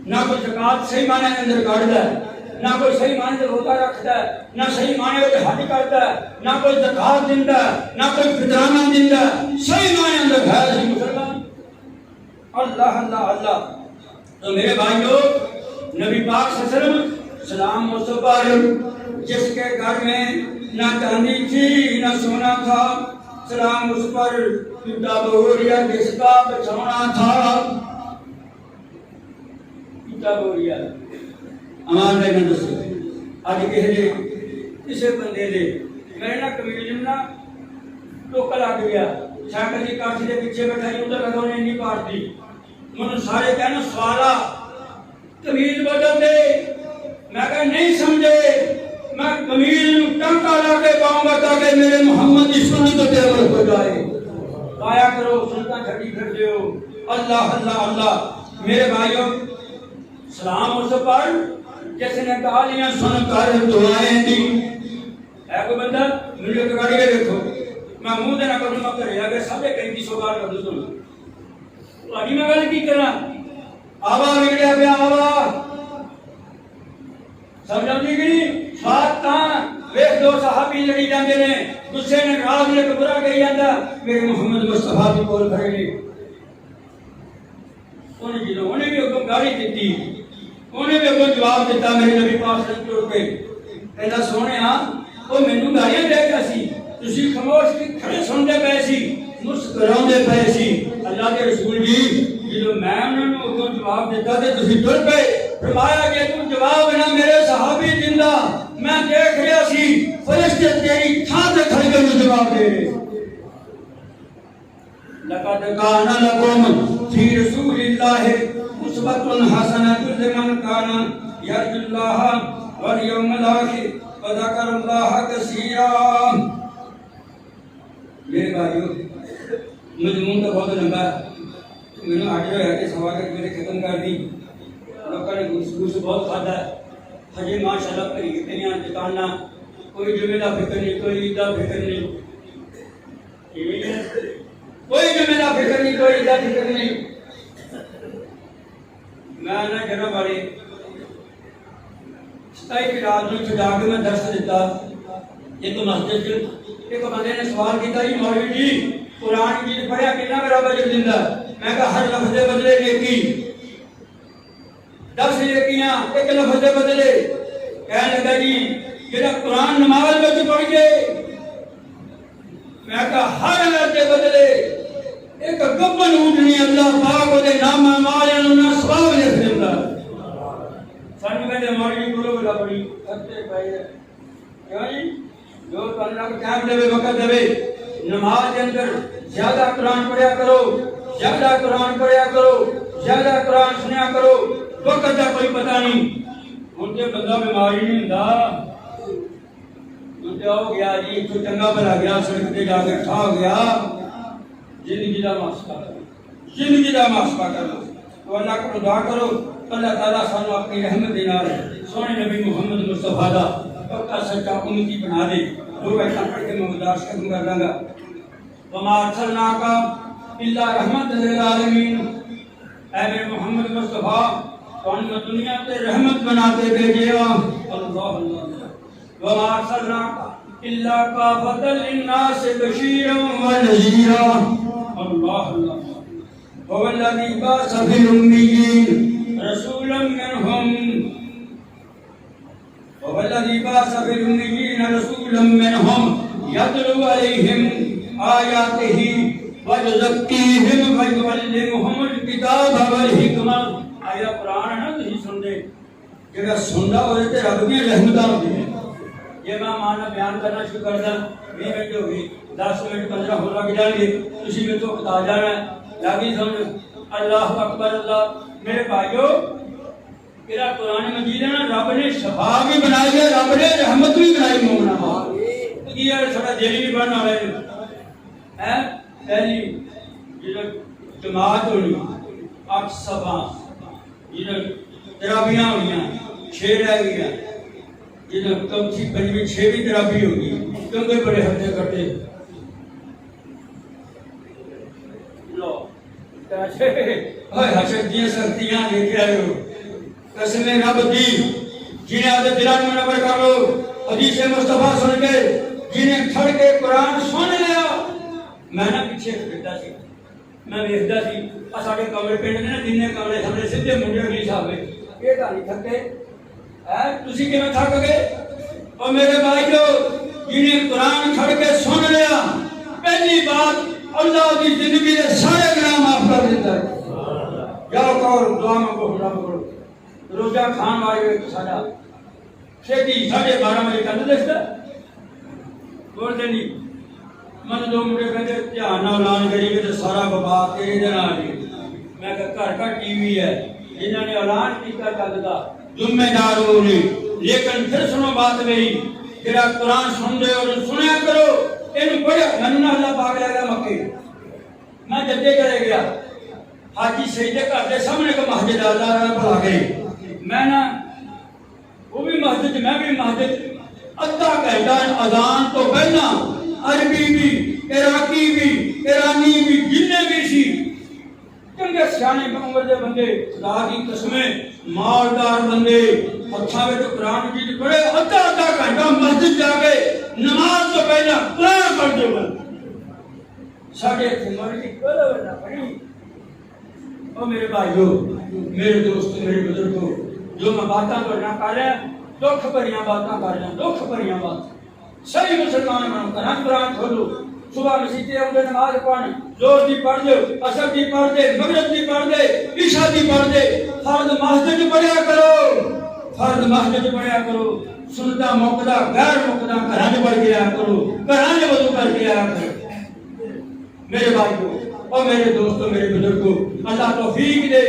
نہ کوئی زکات صحیح معنی کے اندر کاٹدا ہے, نہ کوئی صحیح معنی سے روزہ رکھتا ہے, نہ صحیح معنی سے حج کرتا ہے, نہ کوئی زکات دیندا ہے, نہ کوئی فطرانہ دیندا ہے. صحیح معنی اندر ہے صحیح مسلمان. اللہ اللہ اللہ. تو میرے بھائیو نبی پاک صلی اللہ علیہ وسلم سلام اس پر جس کے گھر میں نہ چاندی تھی نہ سونا تھا. سلام اس پر ٹوٹا بوریا جس کا بچھونا تھا. ٹوٹا بوریا امان نے دسو اج کہے کسے بندے دے میں نہ کمیل نہ ٹوکا لگ گیا. سائیکل کی کاٹھی دے پیچھے بیٹھا ہی ادھر لگاؤ نے نہیں پارٹی. من سارے کہنا سوالا کمیل بدل دے. میں کہا نہیں سمجھے. میں کمیل ٹانکا لا کے پاؤں گا تاکہ میرے محمد کی سنت تے عمل ہو جائے. پایا کرو سنتاں چھڈی پھر دیو. اللہ اللہ اللہ. میرے بھائیو سلام اس پر جس نے گالیاں سن کر دعائیں دی. ہے کوئی بندہ مجھے تو گاڑی کے دیکھو میں منہ دینا کروں میں کرے اگر سبے 3500 بار کر دوں تو اڑی میں گل کی کرا. آوا وگڑیا پیا آوا سمجھ دی گئی. سات تاں ویکھ دو صحابی لڑی جاندے نے دوسرے نے راز نے برا کہی جاندا. میرے محمد مصطفیٰ بھی کول کھڑے نے. انہیں جدوں انہیں بھی حکم گاڑی دیتی انہیں بھی کوئی جواب دیتا. میرے نبی پاک سے ٹر کے کہندا سونیا او مینوں گالیاں دے گا سی تسی خاموش کھڑے سنتے پئے سی مسکراندے پئے سی. اللہ کے رسول جی جدوں میں انہاں نوں حکم جواب دیتا تے تسی ٹر پئے. فرمایا کہ تم جواب نہ میرے صحابی زندہ میں دیکھ رہا سی فرشتے تیری تھاں تے کھڑ کے جواب دے رہے. لقد كان لكم في رسول الله أسوة حسنة لمن كان يرجو الله واليوم الآخر وذكر الله كثيرا. میرے بھائیو مضمون تو بہت لمبا ہے، میں نے آٹھ کے سوال میرے ختم کر دی. لوگوں نے گوشت بہت کھاتا ہے. ہجے ماشاء اللہ کری گئے دکانہ، کوئی جمعے کا فکر نہیں، کوئی عید کا فکر نہیں، کوئی جمعے کا فکر نہیں، کوئی عید کا فکر نہیں. میں نہ جناب والے 27 کی رات میں جا کے میں درس دیتا. ایک مسجد ایک بندے نے سوال کیا، جی مولوی جی قرآن کی پڑھیا کتنا میرا بجٹ دینا؟ میں کہا ہر لفظ دے بدلے نیکی، 10 نیکیاں ایک لفظ دے بدلے. کہنے لگا جی جڑا قرآن نماز میں پڑھ گئے، میں کہا ہر لفظ دے بدلے ایک گبن اونٹنی اللہ پاک دے نام مالے نوں ثواب لکھ دیندا. سانو کہندے مولوی بولو بلا بڑی کرتے پئے کیوں جی؟ جو اللہ کو ٹائم دے وقت دے نماز کے اندر زیادہ قرآن پڑھیا کرو، زیادہ قرآن پڑھیا کرو، زیادہ قرآن سنیا کرو. وقت کا کوئی پتہ نہیں. ان کے بندہ بیماری نہیں ہوندا، ان کے ہو گیا جی تو چنگا بھلا گیا سڑک تے جا کے کھا گیا. زندگی دا محاسبہ کرو، زندگی دا محاسبہ کرو. تو اللہ کو دعا کرو اللہ تعالیٰ سانو اپنی رحمت دے نال سونے نبی محمد مصطفیٰ دا پکا سچا امتی بنا دے. دو ایسا پڑھ کے میں مدارس ختم کر دوں گا. وما ارسلناک الا رحمت للعالمین. اے میرے محمد مصطفیٰ تو میں دنیا تے رحمت بنا کے بھیجیا. اللہ اللہ. وما ارسلناک الا کافۃ للناس بشیرا ونذیرا. اللہ اللہ. هو الذی بعث فی الامیین رسولا منهم هو الذی بعث فی الامیین رسولا منهم یتلو علیہم آیاتہ ویزکیہم ویعلمہم الکتاب والحکمہ. آیا قرآن ہے نا تسی سن دے، جڑا سندا ہوئے تے رب دی رحمتاں ہوندی ہیں. یہ میں مانا بیان کرنا شروع کر دیں 20 منٹ ہو گئی، 10 منٹ 15 ہو لگ جائیں گے. تسی میں تو بتا جانا ہے لاگی سمجھ. اللہ اکبر. اللہ میرے بھائیو میرا قرآن مجید ہے نا رب نے شفا بھی بنائی ہے، رب نے رحمت بھی بنائی. مومنا تو یہ تھوڑا دلی بھی بننا ہے. پہلی جماعت ہونی 8 صفاں ترابیاں ہونیاں 6 رہ گیا. جب چوتھی پنجویں 6ویں ترابی ہوگی کیونکہ بڑے ہفتے کٹے. حشر دیا سختیاں لے کے آئے ہو. قسم رب دی جنہیں آدھے دلان منور کر لو. حدیث مصطفیٰ سن کے جنہیں کھڑ کے قرآن سن لیا. میں نہ پیچھے کھڑتا سی، میں ویکھدا سی ساڈے کمرے پنڈ نے جننے کمرے سامنے سیدھے منڈے اگلی صاحب یہ گل نہیں تھکے. تسی کیویں تھک گئے؟ اور میرے بھائیو جنہیں قرآن کھڑ کے سن لیا پہلی بات اللہ کی زندگی کے سارے گناہ معاف کر دیتا ہے. جاؤ کرو دعا مانگو خدا کرو. روزہ کھان والے ساڈا چھٹی 12:30 بجے کر دیتا بولتے نہیں. من 2 منٹ کہتے دھیان نال اعلان کری کہ سارا وبا تیرے دے نال ہے. میں کہ گھر کا ٹی وی ہے جنہوں نے اعلان کیتا گل دا ذمہ دار ہو نہیں. لیکن پھر سنو بات میری، جڑا قرآن سن دے اور سنیا کرو. اینو پڑھیا میں اللہ پاک لے گیا مکے. میں جدے چلے گیا حاجی سید کے گھر کے سامنے کا مسجد اللہ نے بلا گئی. میں نا وہ بھی مسجد میں بھی مسجد ادھا گھنٹہ اذان تو پہلا عربی بھی عراقی بھی ایرانی بھی جننے بھی سی چنگے سیانے عمر دے بندے خدا کی قسمیں مالدار بندے ہتھاں وچ قرآن مجید پڑھے ادھا گھنٹہ مسجد جا کے نماز تو پہلا قرآن پڑھ دے بند. ساڈے عمر کی کوئی نہ پڑھی. او میرے بھائیو میرے دوستو میرے بزرگو جو میں باتاں تو نہ کر رہا دکھ بھریاں باتاں کر رہا دکھ بھریاں بات. صحیح مسلمان بنو قرآن کھولو صبح مسجد آؤ نماز پڑھ زور دی پڑھ دے عصر دی پڑھ دے مغرب دی پڑھ دے عشاء دی پڑھ دے. فرض مسجد پڑھیا کرو فرض مسجد پڑھیا کرو. سنتا موقدا غیر موقدا گھراں پڑھ کے آیا کرو گھراں وضو کر کے آیا کرو. میرے بھائیو اور میرے دوستوں میرے بزرگوں اللہ توفیق دے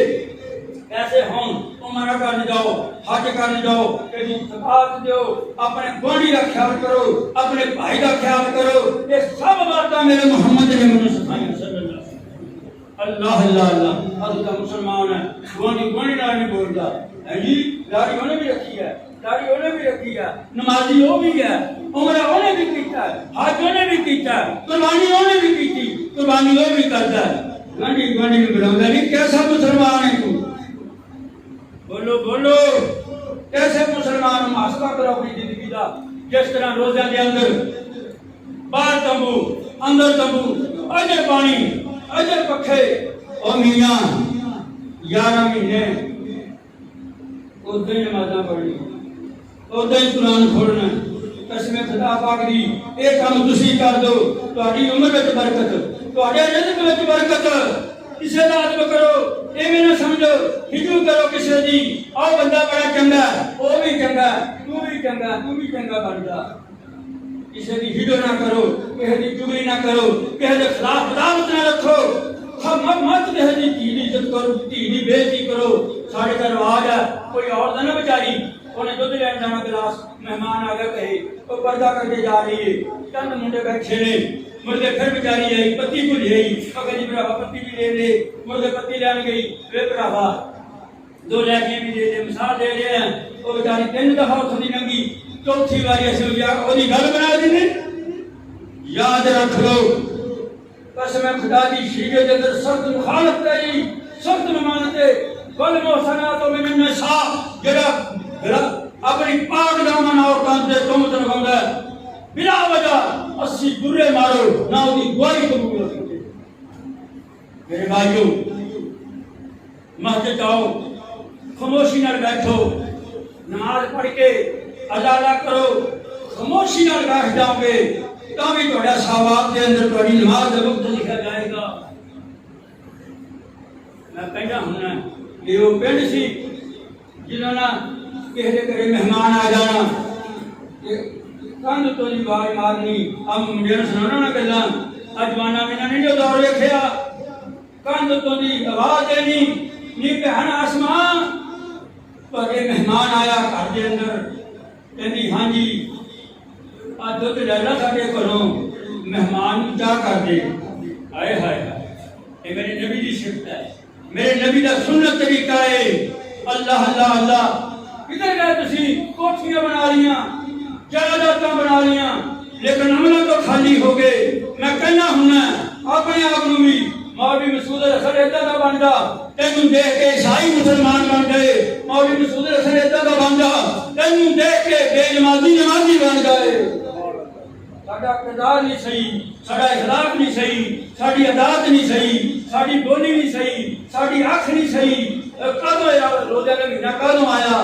ایسے ہوں عمرہ کرنے جاؤ حج کرنے جاؤ کہ زکات دیو اپنے گوڑی کا خیال کرو اپنے بھائی کا خیال کرو یہ سب باتیں میرے محمد نے مجھے سکھائی صلی اللہ اللہ اللہ حضرت مسلمان ہے گوڑی نہ نہیں بولتا ہے جی داڑھی انہیں بھی رکھی ہے داڑھی انہیں بھی رکھی ہے نمازی وہ بھی ہے عمرہ انہیں بھی کیتا ہے حج انہیں بھی کیتا ہے قربانی انہیں بھی کیتی قربانی وہ بھی کرتا ہے گوڑی میں بلاؤں گا نہیں کیسا مسلمان ہے تو بولو بولو کیسے مسلمان محاسبہ کرو اپنی زندگی کا جس طرح روزے کے اندر باہر تمبو اندر تمبو اجے پانی اجے پکھے او میاں 11 مہینے اودے نمازاں پڑھنی اودے قرآن کھولنا قسم خدا پاک دی ایک کام تسی کر دو تہاڈی عمر وچ برکت تہاڈے رزق وچ برکت کسے دا ادب کرو ایویں نہ سمجھو ہجو کرو کسے دی او بندہ بڑا چنگا او بھی چنگا تو بھی چنگا بن جا کسے دی ہجو نہ کرو کسے دی چگلی نہ کرو کسے دے خلاف عداوت نہ رکھو مت کسے دی دھی عزت کرو دھی دی بے عزتی کرو ساڈے دا رواج ہے کوئی عورت نہ بیچاری انہیں دودھ لین جانا گلاس مہمان آ گیا کہے وہ پردہ کر کے جا رہی ہے چند منڈے بیٹھے نے مردے پھر بیچاری آئی پتی کو لے آئی اگر جی براوا پتی بھی لے لے مردے پتی لین گئی وے براوا 2 لیکیں بھی دے دے مثال دے رہے ہیں وہ بیچاری 3 دفعہ اتھوں دی ننگی چوتھی باری ایسے ہو گیا وہ دی گل بنا دی نے یاد رکھ لو قسم خدا دی شریعت کے اندر سخت مخالفت ہے جی سخت ممانعت ہے والمحصنات من النساء جڑا اپنی پاک دامن عورتاں تے تہمت لگاوندا ہے بلا وجہ 80 برے مارو نہ اودی گواہی قبول ہو سکے میرے بھائیو مسجد آؤ خاموشی نال بیٹھو نماز پڑھ کے ادا کرو خاموشی نال بیٹھ جاؤ گے تاں بھی تہاڈا ثواب دے اندر تہاڈی نماز دا وقت لکھا جائے گا میں کہنا ہوں یہ وہ پنڈ سی جنہوں نے کہہ دے کرے مہمان آ جانا کند تو نہیں باہر مارنی اب مجھے سنانا نہ گلا اجوانا میں نے جو دور دیکھیا کند تو نہیں آواز دینی نی بہن آسمان پر یہ مہمان آیا گھر کے اندر کہندی ہاں جی آج دودھ لینا ساڈے گھروں مہمان کیا کر دے ہائے ہائے یہ میرے نبی دی صفت ہے میرے نبی دا سنت طریقہ ہے اللہ اللہ اللہ کدھر گئے تسی کوٹھیاں بنا لیاں جائیداداں بنا لیاں لیکن عمل تو خالی ہو گئے میں کہنا ہوں اپنے آپ نو بھی مولوی مسعود حسن ادھر کا بن جا تینوں دیکھ کے عیسائی مسلمان بن گئے مولوی مسعود حسن ادھر کا بن جا تینوں دیکھ کے بے نمازی بن گئے ساڈا کردار نہیں صحیح ساڈا اخلاق نہیں صحیح ساڈی عادت نہیں صحیح ساڈی بولی نہیں صحیح ساڈی اکھ نہیں صحیح کدوں یار روزے کا مہینہ کدوں آیا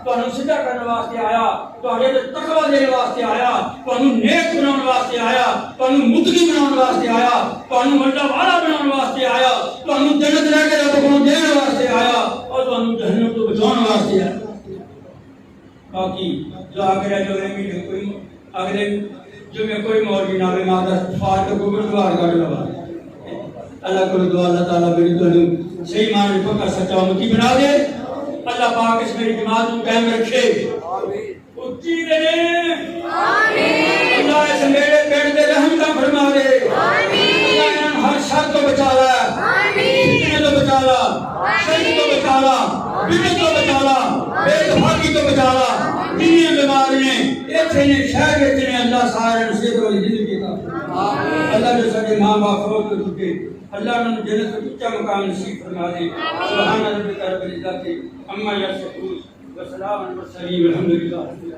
تانوں سیدھا کرنے واسطے آیا تہاڈے تے تقوی دینے واسطے آیا تانوں نیک بناਉਣ واسطے آیا تانوں متقی بناਉਣ واسطے آیا تانوں اللہ والا بناਉਣ واسطے آیا تانوں جنت لے کے رب کو دینے واسطے آیا اور تانوں جہنم تو بچاਉਣ واسطے آیا باقی جو آگے جو ہے کوئی اگلے جو میں کوئی مولوی نہ میں ماتا فاٹ کو گردوار کر لوا اللہ کو دعا اللہ تعالیٰ میری تو صحیح معنی پکا سچا امتی بنا دے اللہ پاک اس میری جماعت کو قائم رکھے اچھی دے اللہ اس میرے پیٹ دے رحم کا فرما دے اللہ ہر شر کو بچا لا فتنے تو بچا لا شر کو بچا لا بدعت تو بچا لا بے اتفاقی تو بچا لا دنیا بیماریاں ایتھے نے شہر وچ نے اللہ سارے نصیب والی زندگی کا اللہ جو سارے ماں باپ فوت ہو چکے اللہ نے جنت میں اونچا مقام نصیب فرما دے سبحان ربک رب العزت عما یصفون وسلام علی المرسلین والحمد للہ